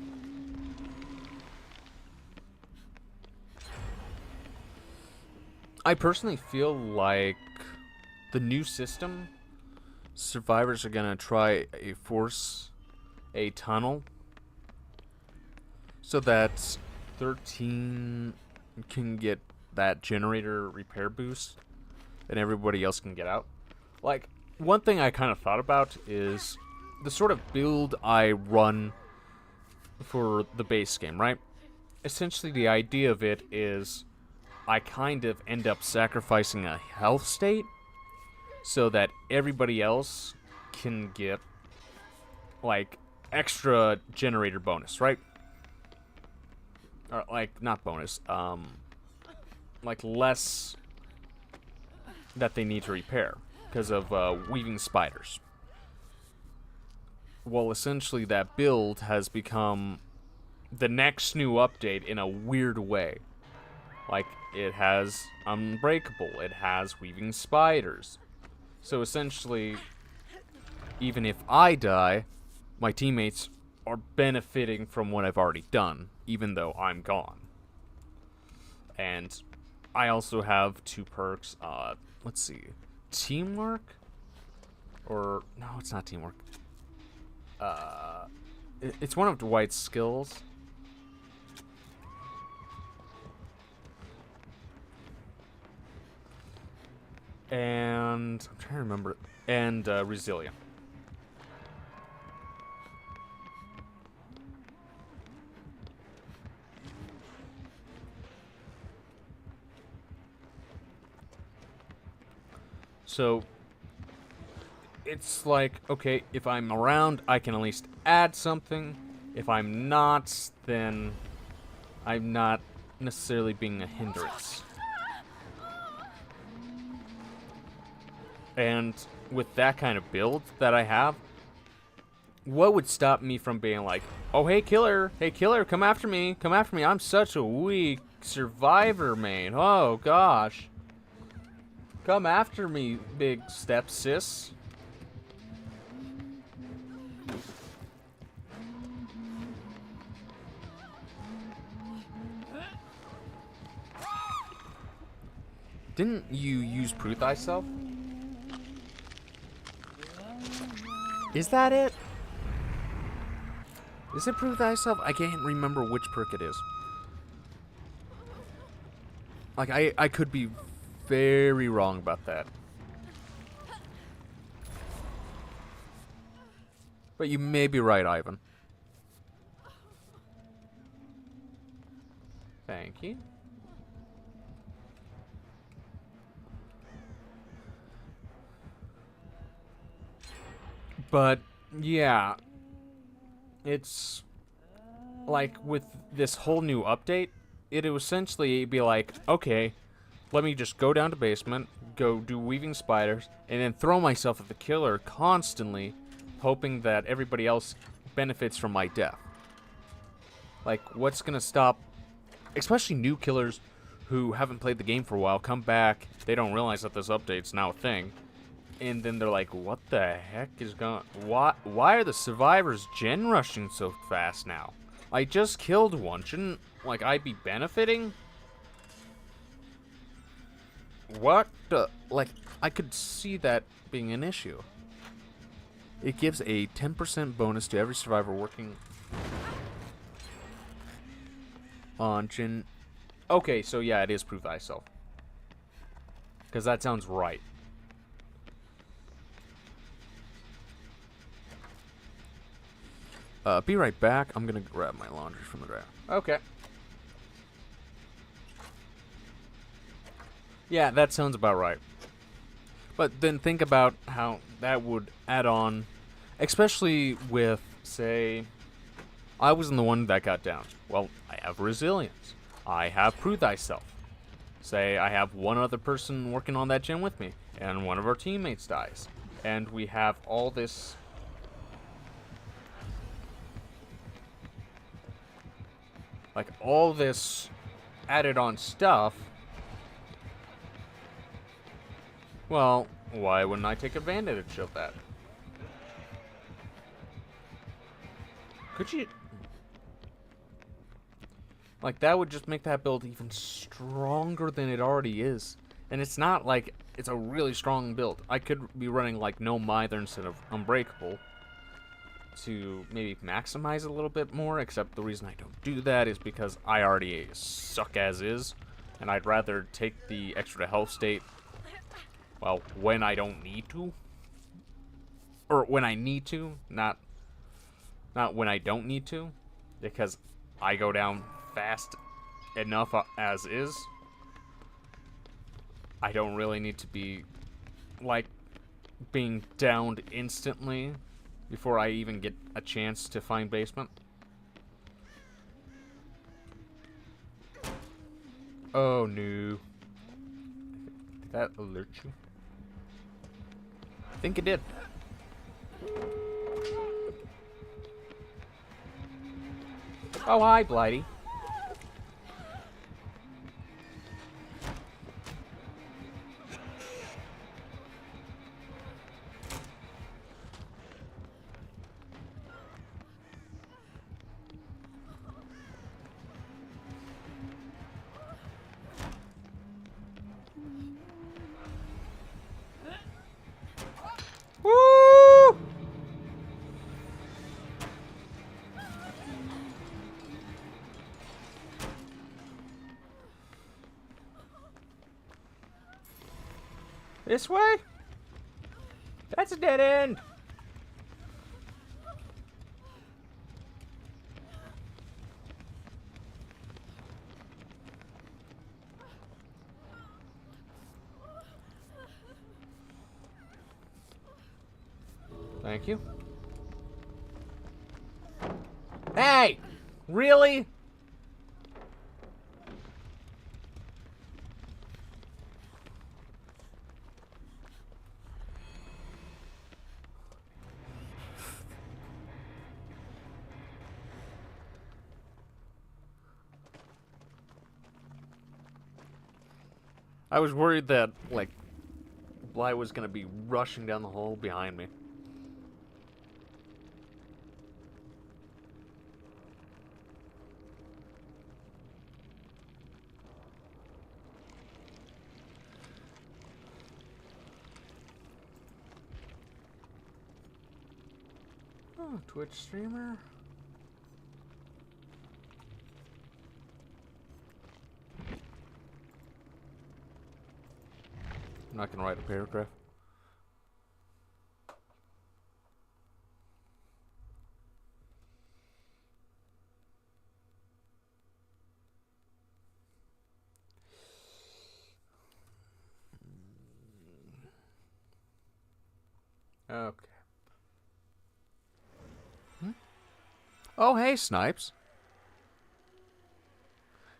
I personally feel like the new system, survivors are gonna try a force a tunnel so that 13 can get that generator repair boost and everybody else can get out. Like, one thing I kind of thought about is the sort of build I run for the base game, right? Essentially, the idea of it is I kind of end up sacrificing a health state so that everybody else can get, like, extra generator bonus, right? Or, like, not bonus, like, less that they need to repair because of weaving spiders. Well, essentially, that build has become the next new update in a weird way. Like, it has Unbreakable, it has weaving spiders. So essentially, even if I die, my teammates are benefiting from what I've already done, even though I'm gone. And I also have 2 perks. Let's see. Teamwork? Or, no, it's not teamwork. It's one of Dwight's skills. And I'm trying to remember. And Resilient. So it's like, okay, if I'm around, I can at least add something. If I'm not, then I'm not necessarily being a hindrance. And with that kind of build that I have, what would stop me from being like, oh, hey, killer, come after me, I'm such a weak survivor, man, oh, gosh. Come after me, big step sis. Didn't you use Prove Thyself? Is that it? Is it Prove Thyself? I can't remember which perk it is. Like, I could be very wrong about that. But you may be right, Ivan. Thank you. But, yeah. It's like with this whole new update, it'll essentially be like, okay, let me just go down to basement, go do weaving spiders, and then throw myself at the killer constantly, hoping that everybody else benefits from my death. Like, what's gonna stop, especially new killers who haven't played the game for a while, come back, they don't realize that this update's now a thing, and then they're like, what the heck is going on? Why are the survivors gen rushing so fast now? I just killed one. Shouldn't, like, I be benefiting? What the? Like, I could see that being an issue. It gives a 10% bonus to every survivor working on Chin. Okay, so yeah, it is prove thyself. Because that sounds right. Be right back. I'm gonna grab my laundry from the dryer. Okay. Yeah, that sounds about right. But then think about how that would add on, especially with, say, I wasn't the one that got down. Well, I have resilience. I have prove thyself. Say I have one other person working on that gym with me, and one of our teammates dies. And we have all this... like, all this added on stuff. Well, why wouldn't I take advantage of that? Could you... like, that would just make that build even stronger than it already is. And it's not like it's a really strong build. I could be running, like, no Mither instead of Unbreakable to maybe maximize a little bit more, except the reason I don't do that is because I already suck as is, and I'd rather take the extra health state, well, when I don't need to. Or when I need to, not when I don't need to, because I go down fast enough as is. I don't really need to be, like, being downed instantly before I even get a chance to find basement. Oh no. Did that alert you? I think it did. Oh, hi, Blighty. Woo! This way? That's a dead end. Thank you. Hey! Really? I was worried that, like, Bly was gonna be rushing down the hole behind me. Oh, Twitch streamer. I'm not gonna write a paragraph. Okay. Oh, hey, Snipes.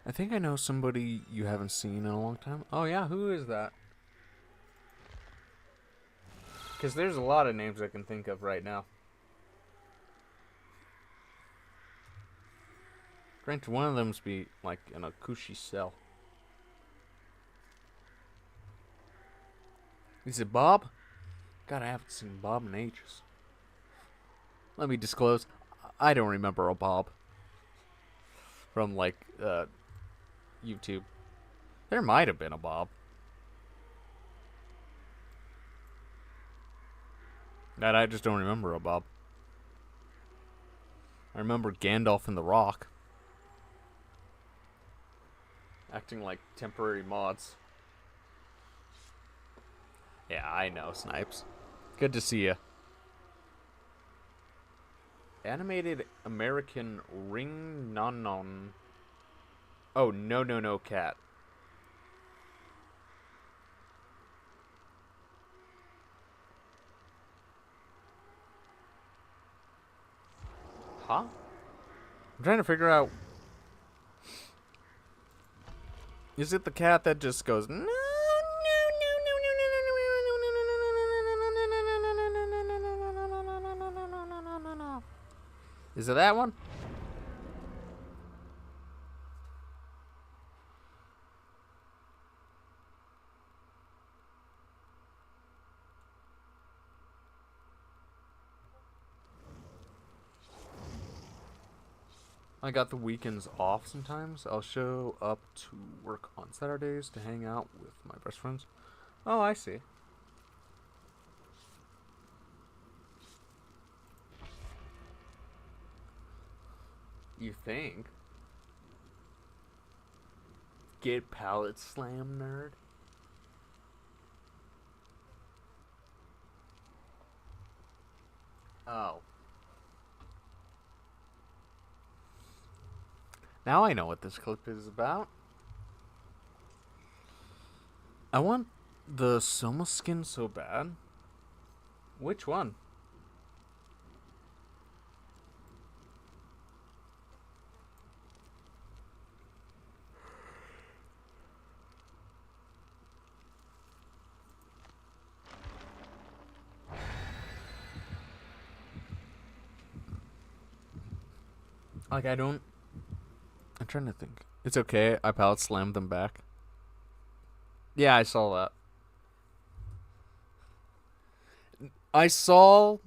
I think I know somebody you haven't seen in a long time. Oh, yeah, who is that? Because there's a lot of names I can think of right now. Granted, one of them's be, like, in a cushy cell. Is it Bob? God, I haven't seen Bob in ages. Let me disclose, I don't remember a Bob. From, like, YouTube. There might have been a Bob. That I just don't remember a Bob. I remember Gandalf and the Rock. Acting like temporary mods. Yeah, I know, Snipes. Good to see you. Animated American Ring Non Non. Oh, no, no, no, cat. Huh? I'm trying to figure out. Is it the cat that just goes no no no no no? Is it that one? I got the weekends off sometimes. I'll show up to work on Saturdays to hang out with my best friends. Oh, I see. You think? Get pallet slam, nerd. Oh. Now I know what this clip is about. I want the Soma skin so bad. Which one? Like, I'm trying to think. It's okay. I pallet slammed them back. Yeah, I saw that. I saw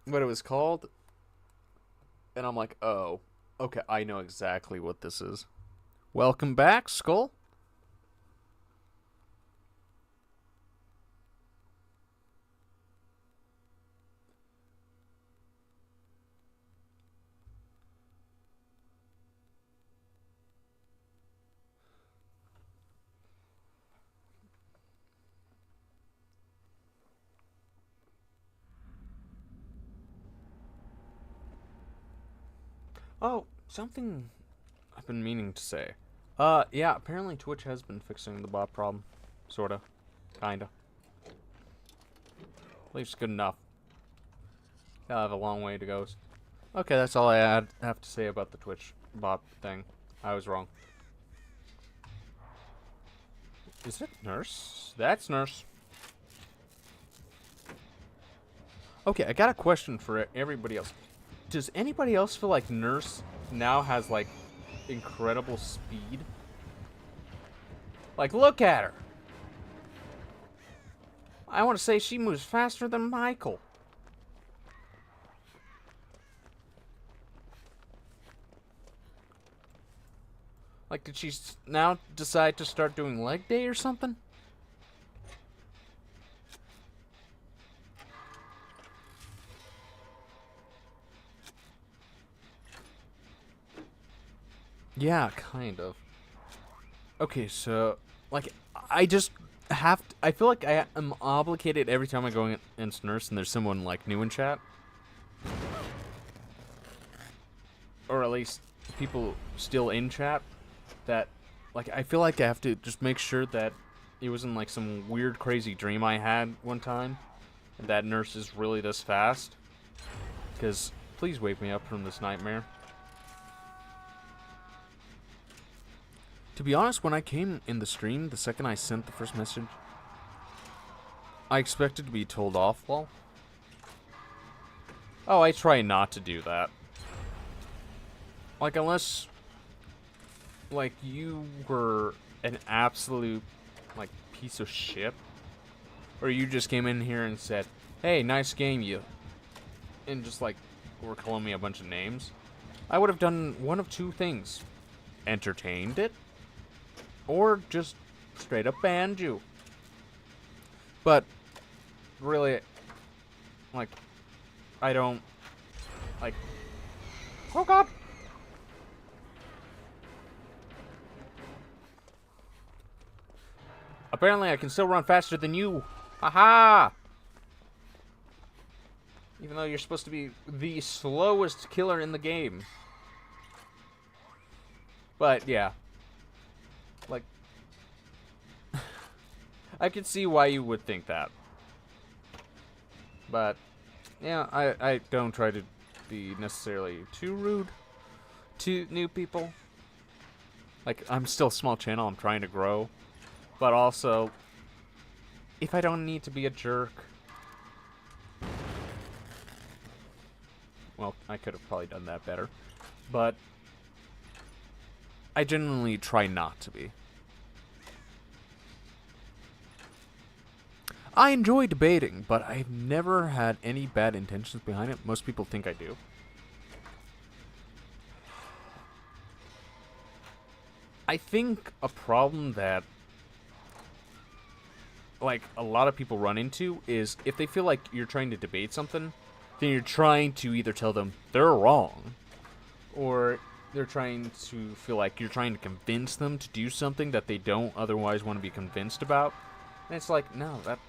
what it was called, and I'm like, oh, okay, I know exactly what this is. Welcome back, Skull. Oh, something I've been meaning to say. Yeah, apparently Twitch has been fixing the bot problem. Sorta. Kinda. At least good enough. I have a long way to go. Okay, that's all I have to say about the Twitch bot thing. I was wrong. Is it Nurse? That's Nurse. Okay, I got a question for everybody else. Does anybody else feel like Nurse now has, like, incredible speed? Like, look at her. I want to say she moves faster than Michael. Like, did she now decide to start doing leg day or something? Yeah, kind of. Okay, so, like, I just I feel like I am obligated every time I go against Nurse and there's someone, like, new in chat. Or at least people still in chat that, like, I feel like I have to just make sure that it wasn't, like, some weird, crazy dream I had one time. And that Nurse is really this fast. Because, please wake me up from this nightmare. To be honest, when I came in the stream, the second I sent the first message, I expected to be told off. Well, oh, I try not to do that. Like, unless, like, you were an absolute, like, piece of shit. Or you just came in here and said, hey, nice game, you. And just, like, were calling me a bunch of names. I would have done one of two things. Entertained it. Or just straight up banned you. But, really, like, I don't, like, oh god! Apparently I can still run faster than you. Haha! Even though you're supposed to be the slowest killer in the game. But, yeah. Like, I can see why you would think that. But, yeah, I don't try to be necessarily too rude to new people. Like, I'm still a small channel, I'm trying to grow. But also, if I don't need to be a jerk, well, I could have probably done that better. But I genuinely try not to be. I enjoy debating, but I've never had any bad intentions behind it. Most people think I do. I think a problem that, like, a lot of people run into is if they feel like you're trying to debate something, then you're trying to either tell them they're wrong, or they're trying to feel like you're trying to convince them to do something that they don't otherwise want to be convinced about. And it's like, no, that,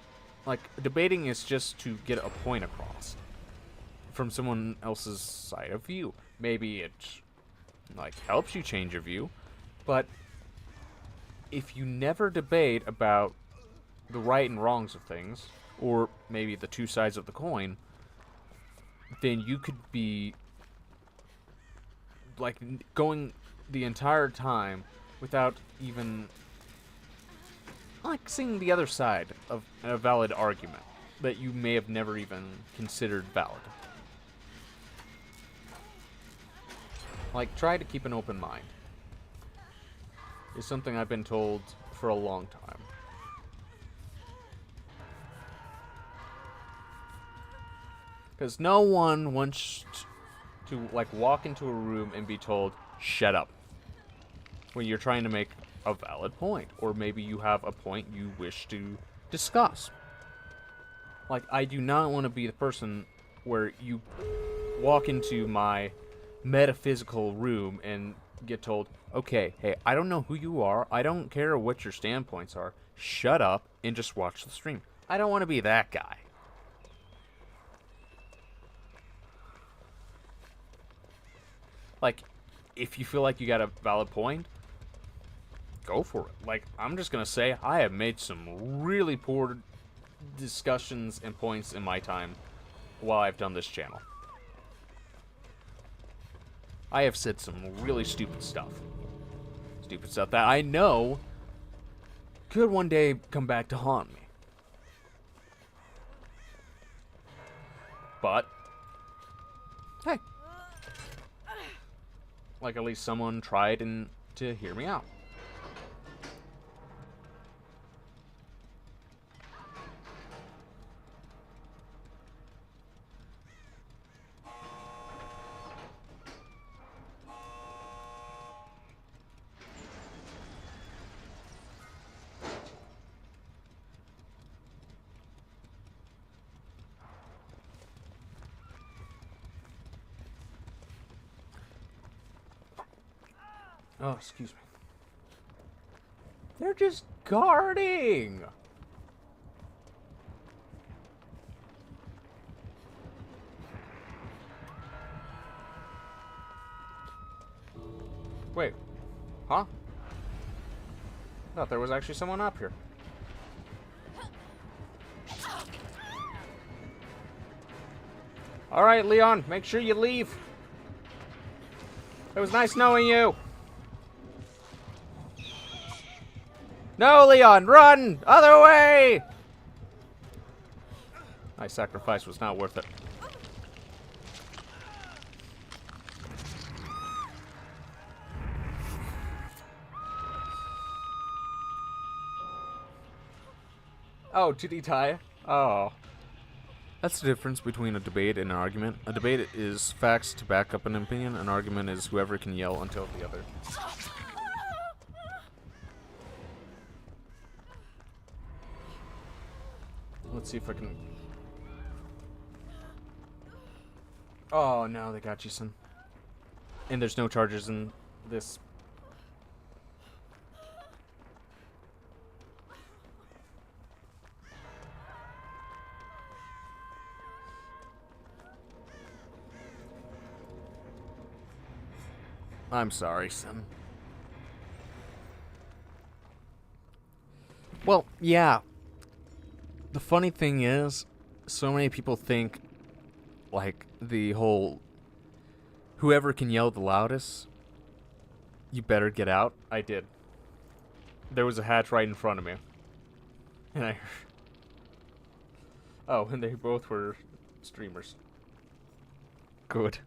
like, debating is just to get a point across from someone else's side of view. Maybe it, like, helps you change your view, but if you never debate about the right and wrongs of things, or maybe the two sides of the coin, then you could be, like, going the entire time without even, like, seeing the other side of a valid argument that you may have never even considered valid. Like, try to keep an open mind. Is something I've been told for a long time. Because no one wants to, like, walk into a room and be told, shut up, when you're trying to make a valid point. Or maybe you have a point you wish to discuss. Like, I do not want to be the person where you walk into my metaphysical room and get told, okay, hey, I don't know who you are, I don't care what your standpoints are, shut up and just watch the stream. I don't want to be that guy. Like, if you feel like you got a valid point, go for it. Like, I'm just gonna say, I have made some really poor discussions and points in my time while I've done this channel. I have said some really stupid stuff. Stupid stuff that I know could one day come back to haunt me. But, hey. Like, at least someone tried to hear me out. Oh, excuse me. They're just guarding. Wait. Huh? I thought there was actually someone up here. Alright, Leon, make sure you leave. It was nice knowing you. No, Leon, run! Other way! My sacrifice was not worth it. Oh, did he die? Oh. That's the difference between a debate and an argument. A debate is facts to back up an opinion. An argument is whoever can yell until the other. Let's see if I can... Oh, no, they got you, son. And there's no charges in this. I'm sorry, son. Well, yeah. The funny thing is, so many people think, like, the whole whoever can yell the loudest, you better get out. I did. There was a hatch right in front of me. And I... Oh, and they both were streamers. Good.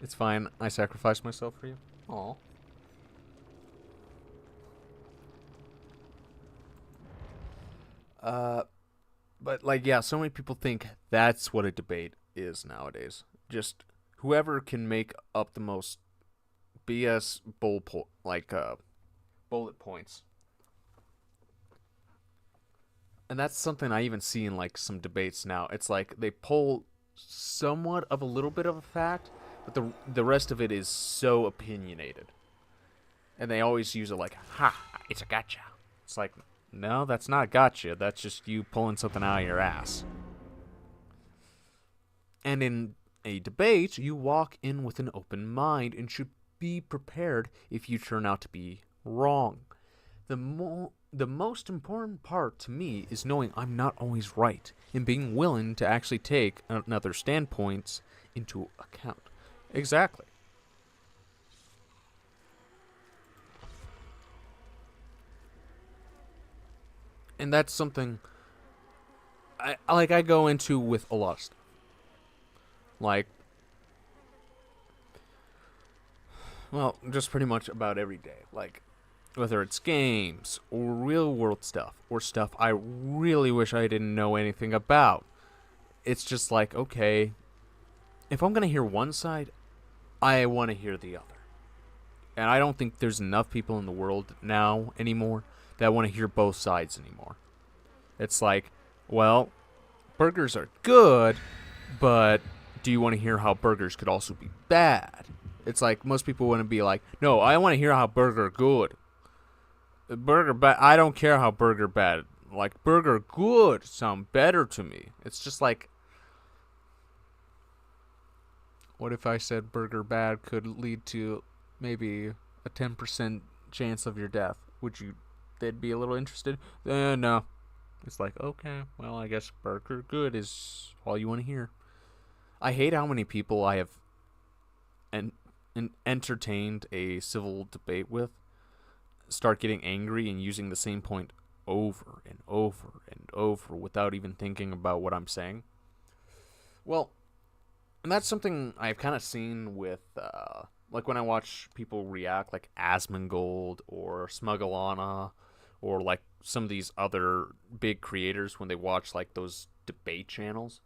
It's fine. I sacrificed myself for you. Aw. But like, yeah, so many people think that's what a debate is nowadays. Just whoever can make up the most BS bullet points. And that's something I even see in like some debates now. It's like they pull somewhat of a little bit of a fact, but the rest of it is so opinionated. And they always use it like, ha, it's a gotcha. It's like, no, that's not gotcha. That's just you pulling something out of your ass. And in a debate, you walk in with an open mind and should be prepared if you turn out to be wrong. The most important part to me is knowing I'm not always right and being willing to actually take another standpoints into account. Exactly. And that's something I go into with a lot of stuff. Like, well, just pretty much about every day. Like, whether it's games or real world stuff or stuff I really wish I didn't know anything about. It's just like, okay, if I'm going to hear one side, I want to hear the other. And I don't think there's enough people in the world now anymore that want to hear both sides anymore. It's like, well, burgers are good, but do you want to hear how burgers could also be bad? It's like most people want to be like, no, I want to hear how burger good. Burger bad, I don't care how burger bad. Like, burger good sound better to me. It's just like, what if I said burger bad could lead to maybe a 10% chance of your death? Would you, they'd be a little interested? No. It's like, okay, well, I guess burger good is all you want to hear. I hate how many people I have entertained a civil debate with start getting angry and using the same point over and over and over without even thinking about what I'm saying. Well, and that's something I've kind of seen with, like when I watch people react, like Asmongold or Smugglana, or like some of these other big creators when they watch like those debate channels.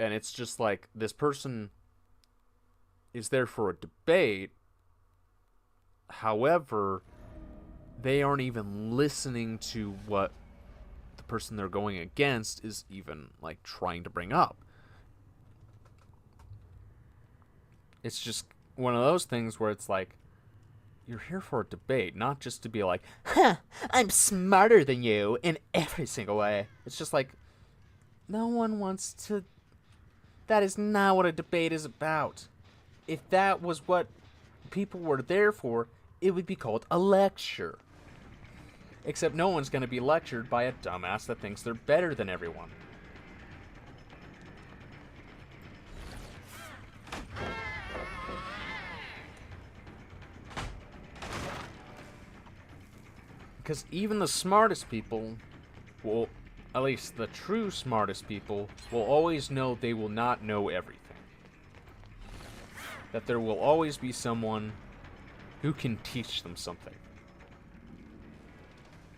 And it's just like, this person is there for a debate. However, they aren't even listening to what the person they're going against is even like trying to bring up. It's just one of those things where it's like, you're here for a debate, not just to be like, I'm smarter than you in every single way. It's just like, no one wants to... That is not what a debate is about. If that was what people were there for, it would be called a lecture. Except no one's going to be lectured by a dumbass that thinks they're better than everyone. Because even the smartest people will, at least the true smartest people, will always know they will not know everything. That there will always be someone who can teach them something.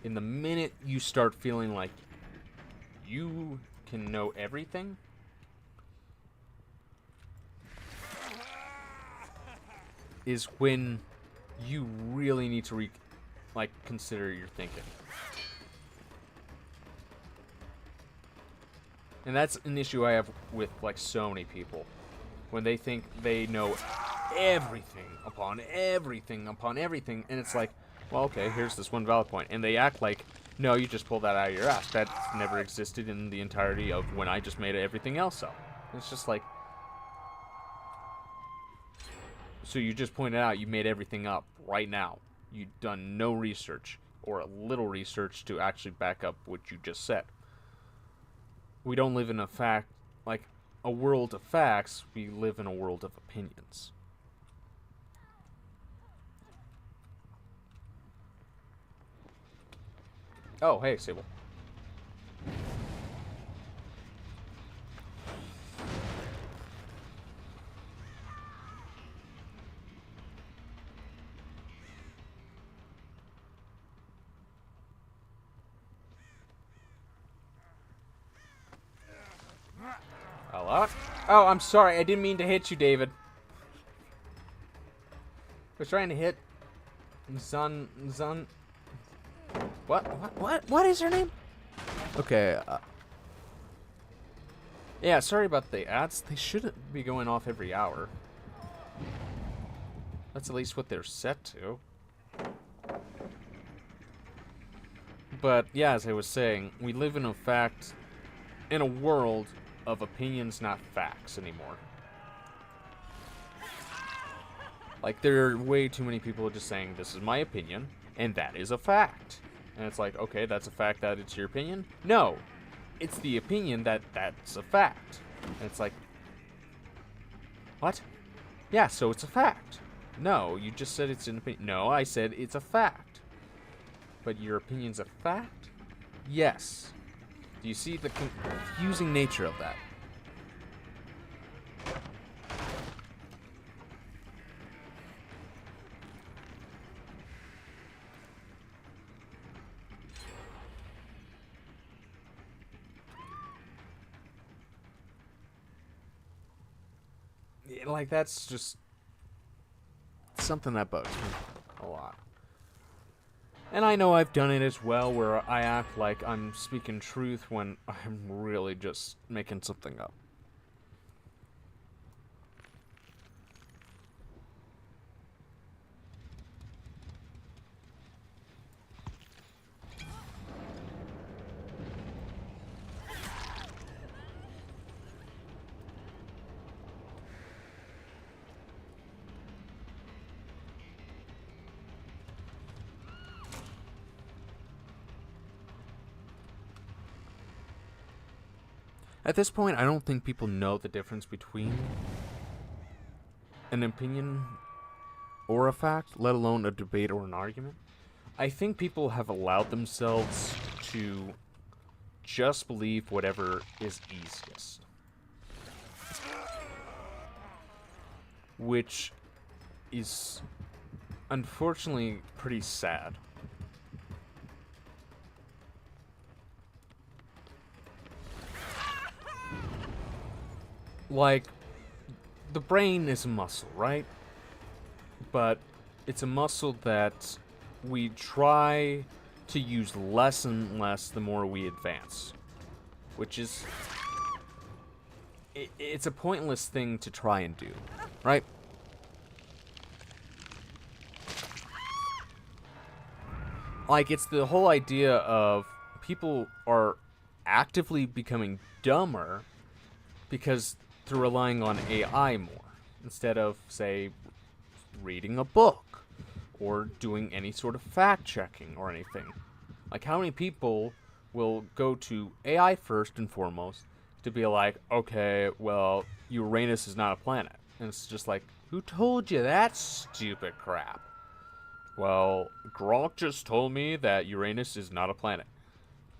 In the minute you start feeling like you can know everything, is when you really need to consider your thinking. And that's an issue I have with like so many people. When they think they know everything upon everything upon everything, and it's like, well, okay, here's this one valid point. And they act like, no, you just pulled that out of your ass. That never existed in the entirety of when I just made everything else up. It's just like, So you just pointed out you made everything up right now. You've done no research or a little research to actually back up what you just said. We don't live in a world of facts. We live in a world of opinions. Oh, hey, Sable. Hello? Oh, I'm sorry. I didn't mean to hit you, David. I was trying to hit Zun. What is her name? Okay. Yeah, sorry about the ads. They shouldn't be going off every hour. That's at least what they're set to. But yeah, as I was saying, we live in a world of opinions, not facts anymore. Like, there are way too many people just saying, this is my opinion, and that is a fact. And it's like, okay, that's a fact that it's your opinion? No, it's the opinion that that's a fact. And it's like, what? Yeah, so it's a fact. No, you just said it's an opinion. No, I said it's a fact. But your opinion's a fact? Yes. Do you see the confusing nature of that? Like, that's just something that bugs me a lot. And I know I've done it as well, where I act like I'm speaking truth when I'm really just making something up. At this point, I don't think people know the difference between an opinion or a fact, let alone a debate or an argument. I think people have allowed themselves to just believe whatever is easiest. Which is unfortunately pretty sad. Like, the brain is a muscle, right? But it's a muscle that we try to use less and less the more we advance. Which is... it's a pointless thing to try and do, right? Like, it's the whole idea of people are actively becoming dumber because they're relying on AI more instead of, say, reading a book or doing any sort of fact checking or anything. Like, how many people will go to AI first and foremost to be like, okay, well, Uranus is not a planet? And it's just like, who told you that stupid crap? Well, Gronk just told me that Uranus is not a planet.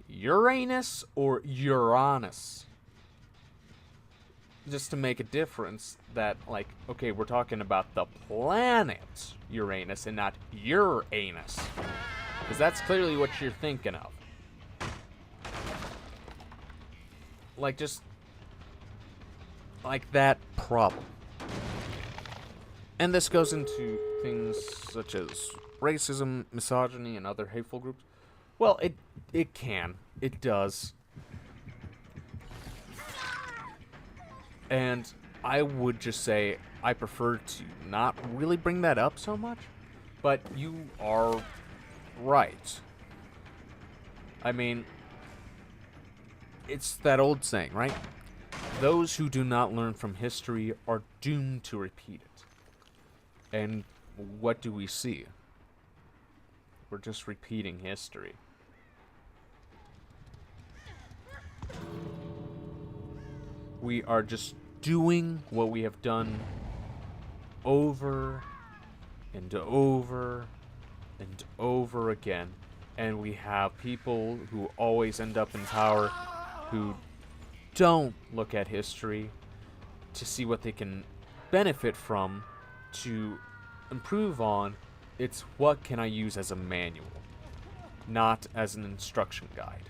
Uranus or Uranus? Just to make a difference that, like, okay, we're talking about the planet Uranus and not Uranus. Because that's clearly what you're thinking of. Like, just... like that problem. And this goes into things such as racism, misogyny, and other hateful groups. Well, it can. It does. And I would just say I prefer to not really bring that up so much. But you are right. I mean, it's that old saying, right? Those who do not learn from history are doomed to repeat it. And what do we see? We're just repeating history. We are just doing what we have done over and over and over again. And we have people who always end up in power who don't look at history to see what they can benefit from to improve on. It's what can I use as a manual, not as an instruction guide.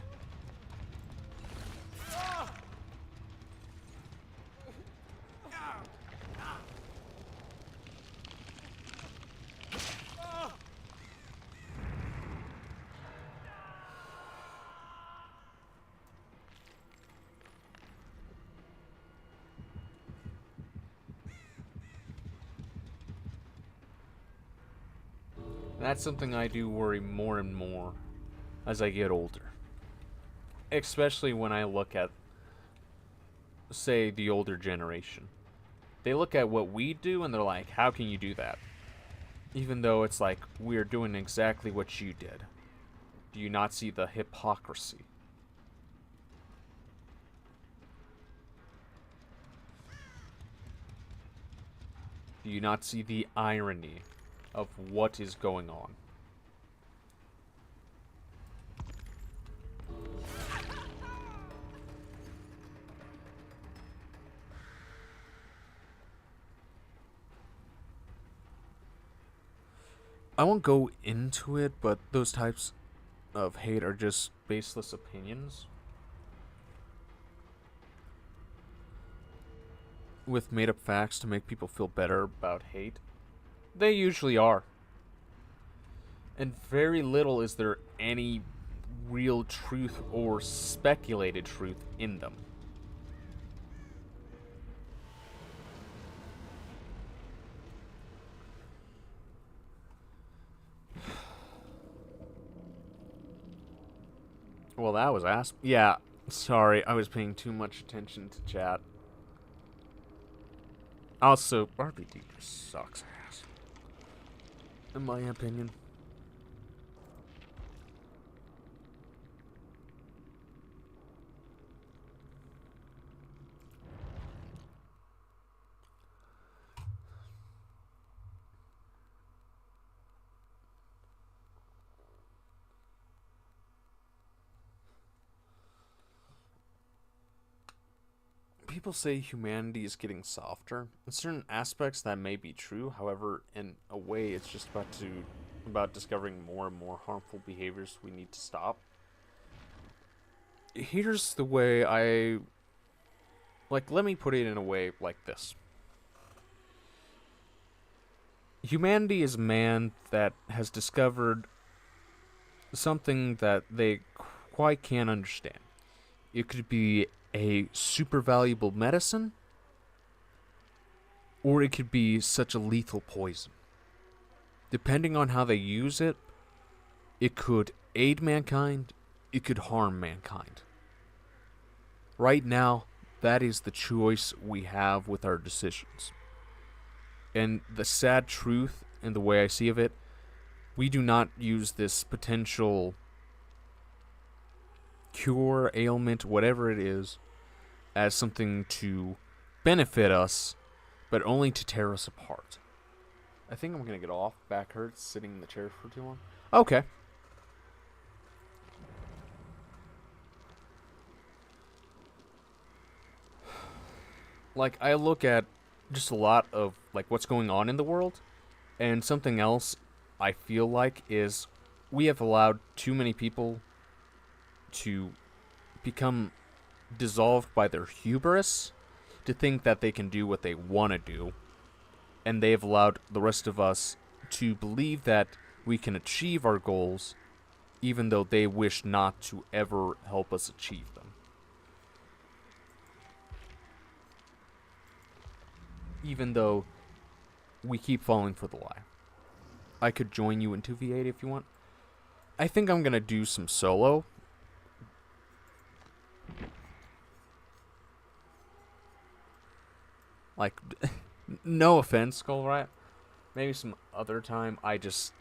That's something I do worry more and more as I get older. Especially when I look at, say, the older generation. They look at what we do and they're like, how can you do that? Even though it's like, we're doing exactly what you did. Do you not see the hypocrisy? Do you not see the irony of what is going on? I won't go into it, but those types of hate are just baseless opinions with made up facts to make people feel better about hate. They usually are. And very little is there any real truth or speculated truth in them. Well, that was yeah, sorry, I was paying too much attention to chat. Also, RBD just sucks ass, in my opinion. People say humanity is getting softer. In certain aspects, that may be true. However, in a way, it's just about discovering more and more harmful behaviors we need to stop. Here's the way let me put it in a way like this. Humanity is man that has discovered something that they quite can't understand. It could be a super valuable medicine, or it could be such a lethal poison. Depending on how they use it, it could aid mankind, it could harm mankind. Right now, that is the choice we have with our decisions. And the sad truth, and the way I see of it, we do not use this potential cure, ailment, whatever it is, as something to benefit us, but only to tear us apart. I think I'm gonna get off. Back hurts sitting in the chair for too long. Okay. Like, I look at just a lot of like what's going on in the world, and something else I feel like is we have allowed too many people to become dissolved by their hubris to think that they can do what they want to do, and they have allowed the rest of us to believe that we can achieve our goals even though they wish not to ever help us achieve them. Even though we keep falling for the lie. I could join you in 2v8 if you want. I think I'm gonna do some solo. Like, no offense, Skullrat, Maybe some other time. I just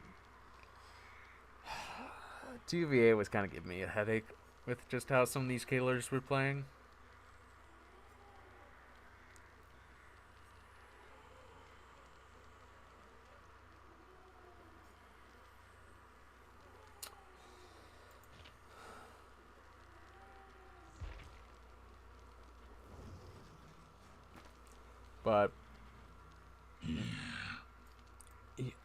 TVA was kind of giving me a headache with just how some of these killers were playing. But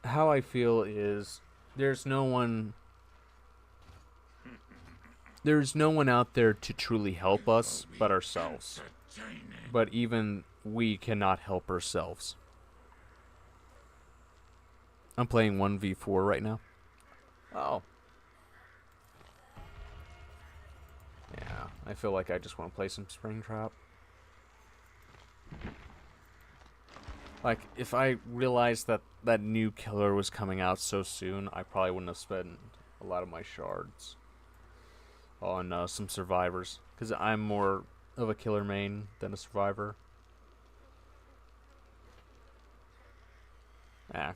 how I feel is there's no one out there to truly help us but ourselves. But even we cannot help ourselves. I'm playing 1v4 right now. Oh. Yeah, I feel like I just want to play some Springtrap. Like, if I realized that that new killer was coming out so soon, I probably wouldn't have spent a lot of my shards on some survivors. Because I'm more of a killer main than a survivor.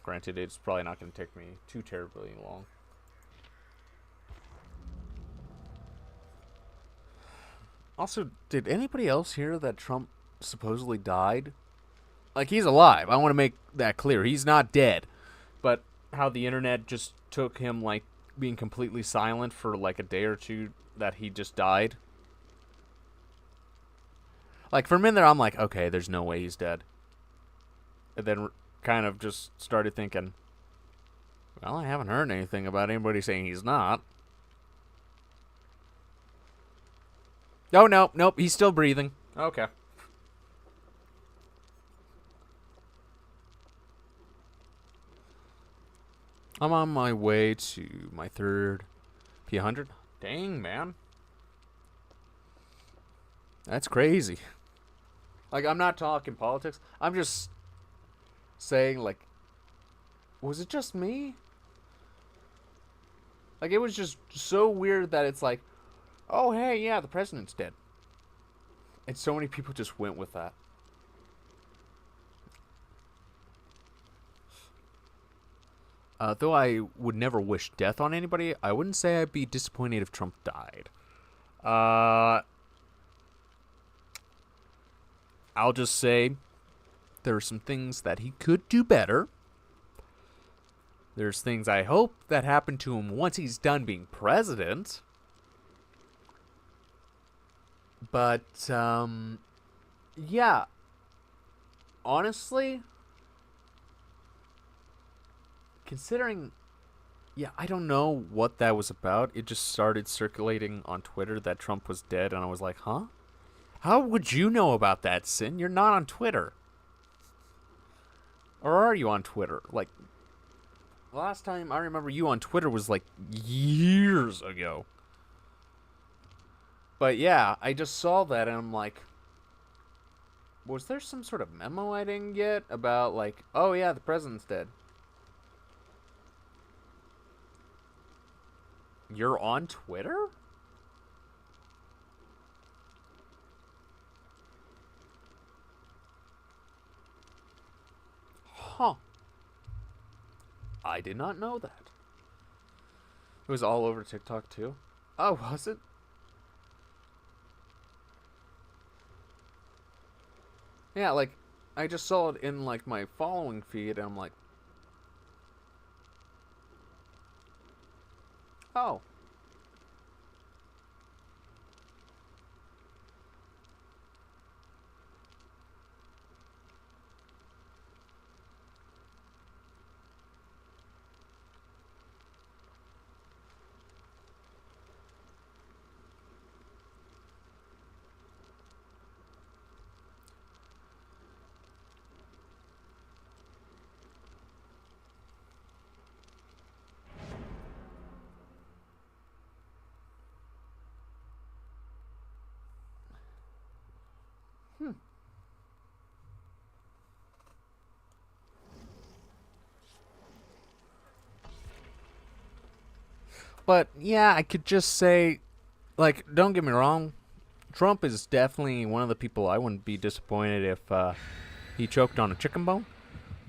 Granted, it's probably not going to take me too terribly long. Also, did anybody else hear that Trump supposedly died? Like, he's alive. I want to make that clear. He's not dead. But how the internet just took him, like, being completely silent for, like, a day or two that he just died. Like, for a minute there, I'm like, okay, there's no way he's dead. And then kind of just started thinking, well, I haven't heard anything about anybody saying he's not. Oh, nope, he's still breathing. Okay. I'm on my way to my third P100. Dang, man. That's crazy. Like, I'm not talking politics. I'm just saying, like, was it just me? Like, it was just so weird that it's like, oh, hey, yeah, the president's dead. And so many people just went with that. Though I would never wish death on anybody, I wouldn't say I'd be disappointed if Trump died. I'll just say there are some things that he could do better. There's things I hope that happen to him once he's done being president. But, yeah. Honestly, considering, yeah, I don't know what that was about. It just started circulating on Twitter that Trump was dead, and I was like, huh? How would you know about that, Sin? You're not on Twitter. Or are you on Twitter? Like, the last time I remember you on Twitter was like years ago. But yeah, I just saw that and I'm like, was there some sort of memo I didn't get about like, oh yeah, the president's dead? You're on Twitter? Huh. I did not know that. It was all over TikTok too? Oh, was it? Yeah, like, I just saw it in, like, my following feed, and I'm like, oh. But, yeah, I could just say, like, don't get me wrong, Trump is definitely one of the people I wouldn't be disappointed if he choked on a chicken bone.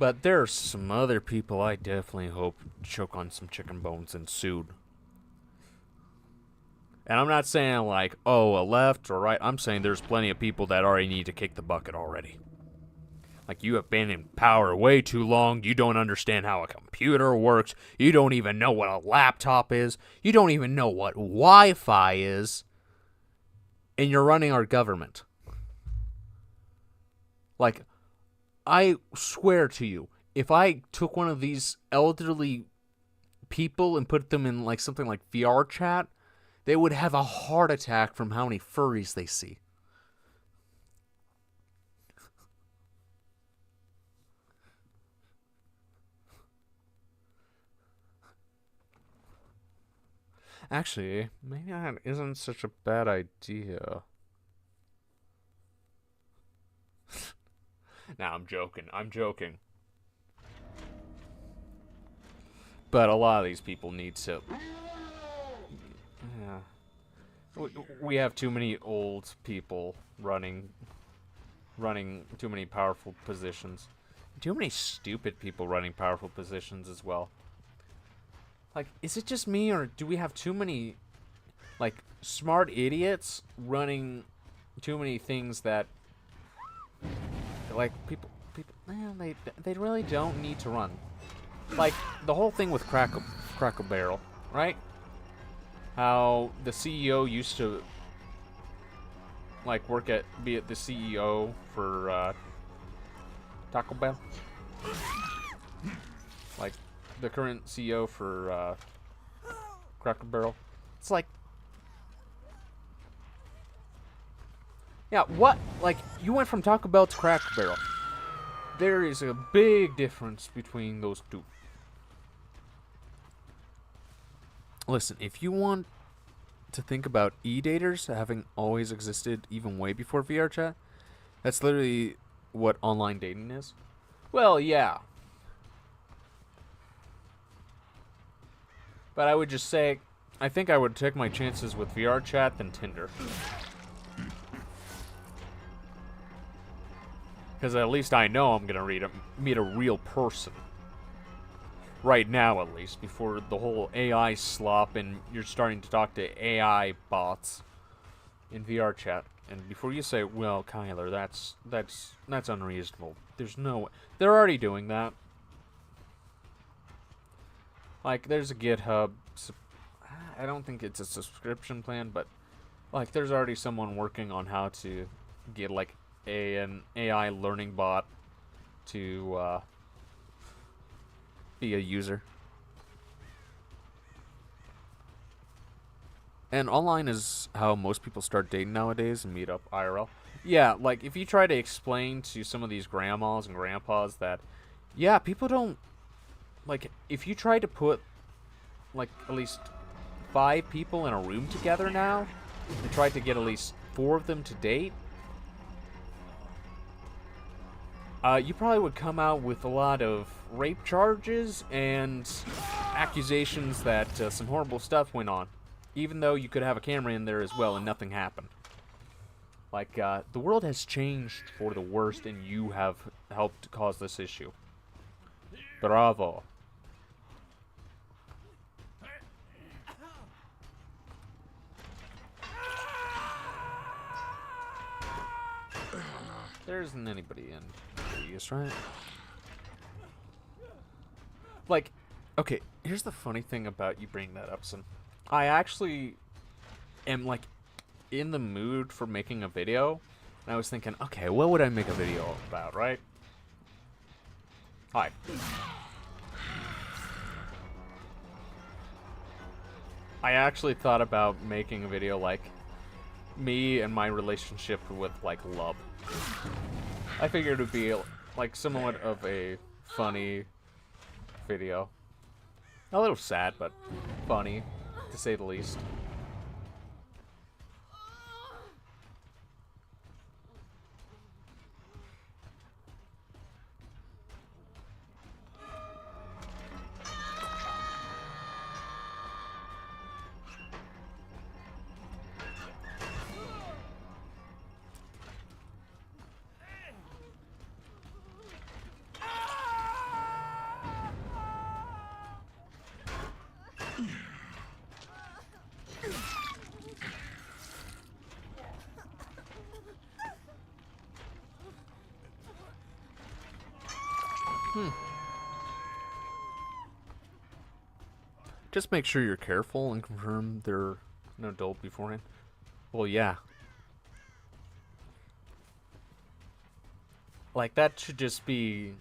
But there are some other people I definitely hope choke on some chicken bones and sued. And I'm not saying like, oh, a left or right. I'm saying there's plenty of people that already need to kick the bucket already. Like, you have been in power way too long. You don't understand how a computer works. You don't even know what a laptop is. You don't even know what Wi-Fi is. And you're running our government. Like, I swear to you, if I took one of these elderly people and put them in like something like VR chat, they would have a heart attack from how many furries they see. Actually, maybe that isn't such a bad idea. Nah, I'm joking. I'm joking. But a lot of these people need to... Yeah. We have too many old people running too many powerful positions. Too many stupid people running powerful positions as well. Like, is it just me, or do we have too many, like, smart idiots running too many things that, like, people, they really don't need to run. Like, the whole thing with Crackle Barrel, right? How the CEO used to, like, be the CEO for, Taco Bell. Like, the current CEO for Cracker Barrel. It's like, yeah, what? Like, you went from Taco Bell to Cracker Barrel. There is a big difference between those two. Listen, if you want to think about e-daters having always existed even way before VR chat, that's literally what online dating is. Well, yeah. But I would just say, I think I would take my chances with VR chat than Tinder. Because at least I know I'm going to meet a real person. Right now, at least, before the whole AI slop and you're starting to talk to AI bots in VR chat. And before you say, well, Kyler, that's unreasonable. There's no way. They're already doing that. Like, there's a GitHub. I don't think it's a subscription plan, but, like, there's already someone working on how to get, like, an AI learning bot to be a user. And online is how most people start dating nowadays and meet up IRL. Yeah, like, if you try to explain to some of these grandmas and grandpas that, yeah, people don't, like, if you try to put, like, at least 5 people in a room together now, and try to get at least 4 of them to date, you probably would come out with a lot of rape charges and accusations that some horrible stuff went on. Even though you could have a camera in there as well and nothing happened. Like, the world has changed for the worst and you have helped cause this issue. Bravo. There isn't anybody in Vegas, right? Like, okay, here's the funny thing about you bringing that up, son. I actually am, like, in the mood for making a video. And I was thinking, okay, what would I make a video about, right? Hi. I actually thought about making a video like me and my relationship with, like, love. I figured it would be, like, somewhat of a funny video. A little sad, but funny, to say the least. Just make sure you're careful and confirm they're an adult beforehand. Well, yeah. Like, that should just be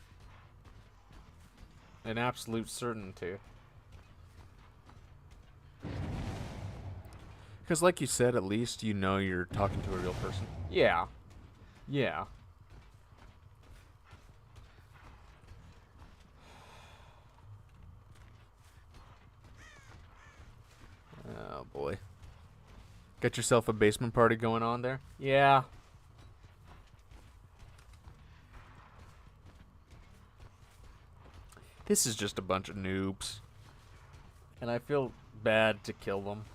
an absolute certainty. Because like you said, at least you know you're talking to a real person. Yeah. Yeah. Oh, boy. Got yourself a basement party going on there? Yeah. This is just a bunch of noobs. And I feel bad to kill them.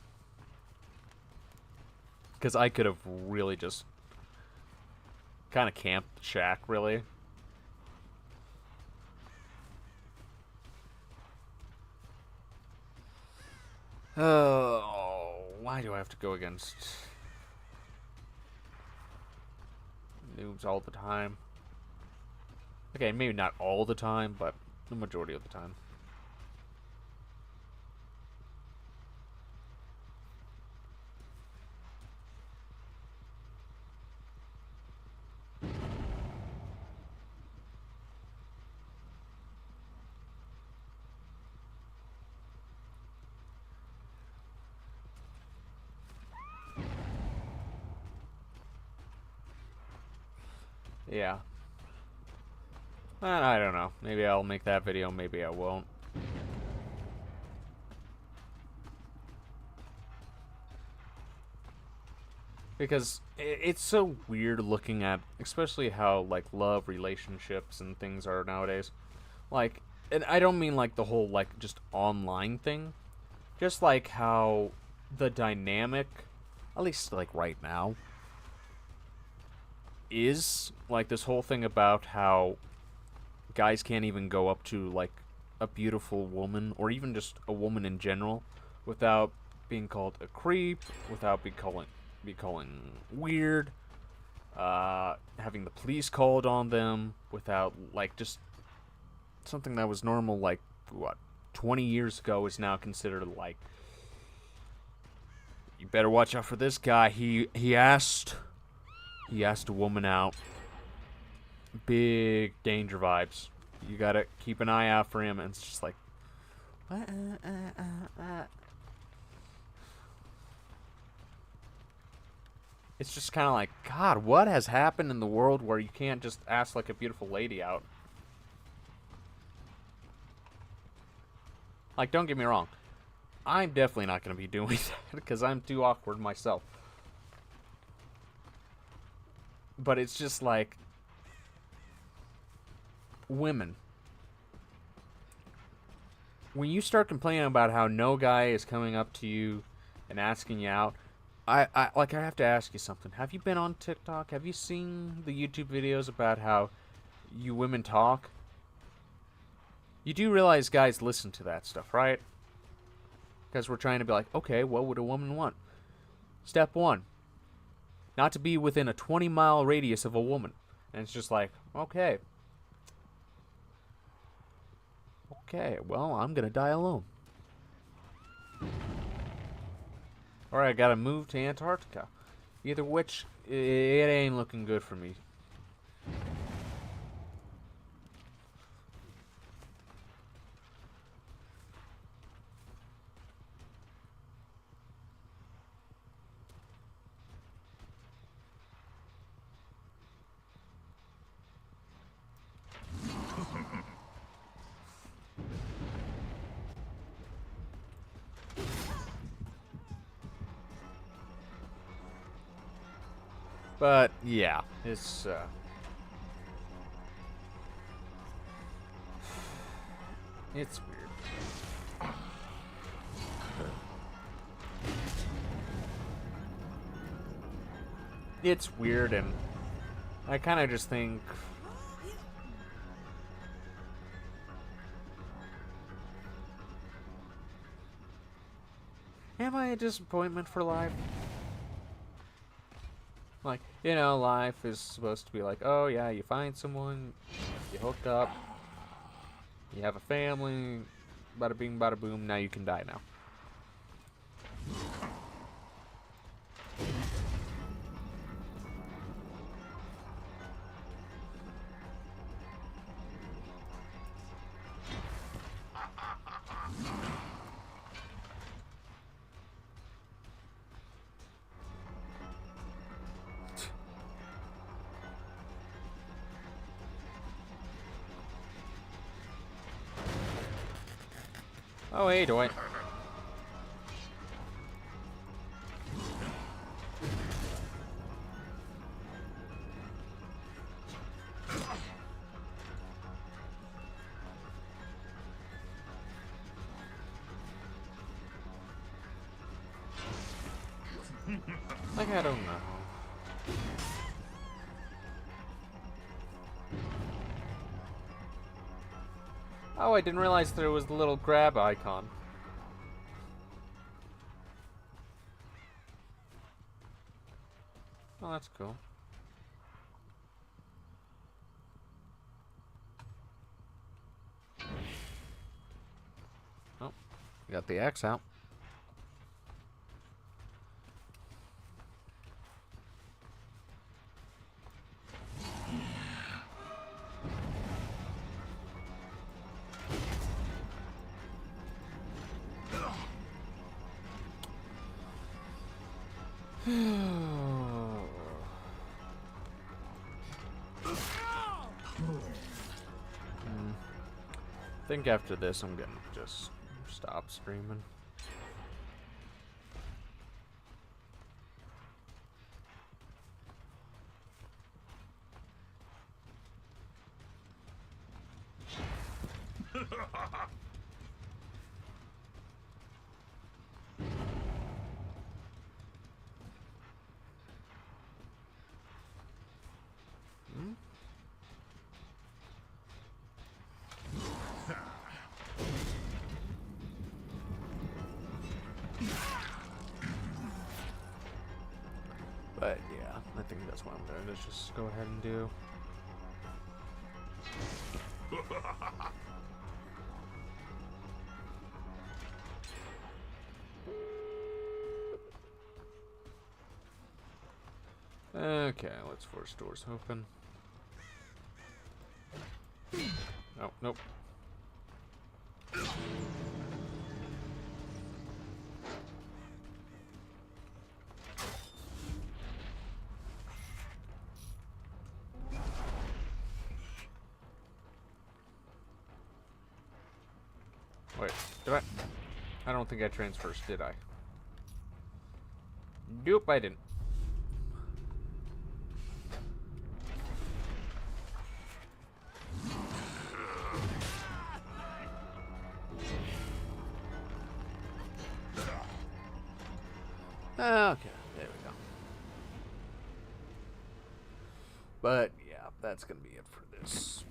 Because I could have really just kind of camped the shack, really. Oh, why do I have to go against noobs all the time? Okay, maybe not all the time, but the majority of the time. Yeah. I don't know. Maybe I'll make that video, maybe I won't. Because it's so weird looking at, especially how, like, love relationships and things are nowadays. Like, and I don't mean, like, the whole, like, just online thing. Just, like, how the dynamic, at least, like, right now, is, like, this whole thing about how guys can't even go up to, like, a beautiful woman, or even just a woman in general, without being called a creep, without be calling weird, having the police called on them, without, like, just something that was normal, like, what, 20 years ago is now considered, like, you better watch out for this guy. He asked a woman out. Big danger vibes. You gotta keep an eye out for him, and it's just like, what? It's just kind of like, God, what has happened in the world where you can't just ask, like, a beautiful lady out? Like, don't get me wrong. I'm definitely not going to be doing that because I'm too awkward myself. But it's just like, women. When you start complaining about how no guy is coming up to you and asking you out, I have to ask you something. Have you been on TikTok? Have you seen the YouTube videos about how you women talk? You do realize guys listen to that stuff, right? Because we're trying to be like, okay, what would a woman want? Step one, not to be within a 20-mile radius of a woman. And it's just like, okay. Okay, well, I'm going to die alone. Or I gotta move to Antarctica. Either which, it ain't looking good for me. But, yeah, it's, it's weird. It's weird, and I kind of just think, Am I a disappointment for life? Like, you know, life is supposed to be like, oh yeah, you find someone, you hook up, you have a family, bada bing, bada boom, now you can die now. Oh, hey, Dwight. Like, I don't know. Oh, I didn't realize there was the little grab icon. Oh, that's cool. Oh, got the axe out. I think after this, I'm gonna just stop streaming. But yeah, I think that's what I'm going to just go ahead and do. Okay, let's force doors open. Oh, nope. Wait, did I? I don't think I transversed, did I? Nope, I didn't. Okay, there we go. But yeah, that's gonna be it for this.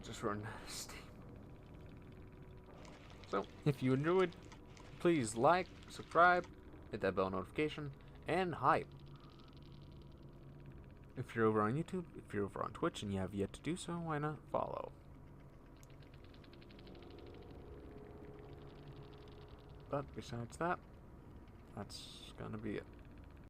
Just run Steam. So, if you enjoyed, please like, subscribe, hit that bell notification, and hype. If you're over on YouTube, if you're over on Twitch and you have yet to do so, why not follow? But besides that, that's gonna be it.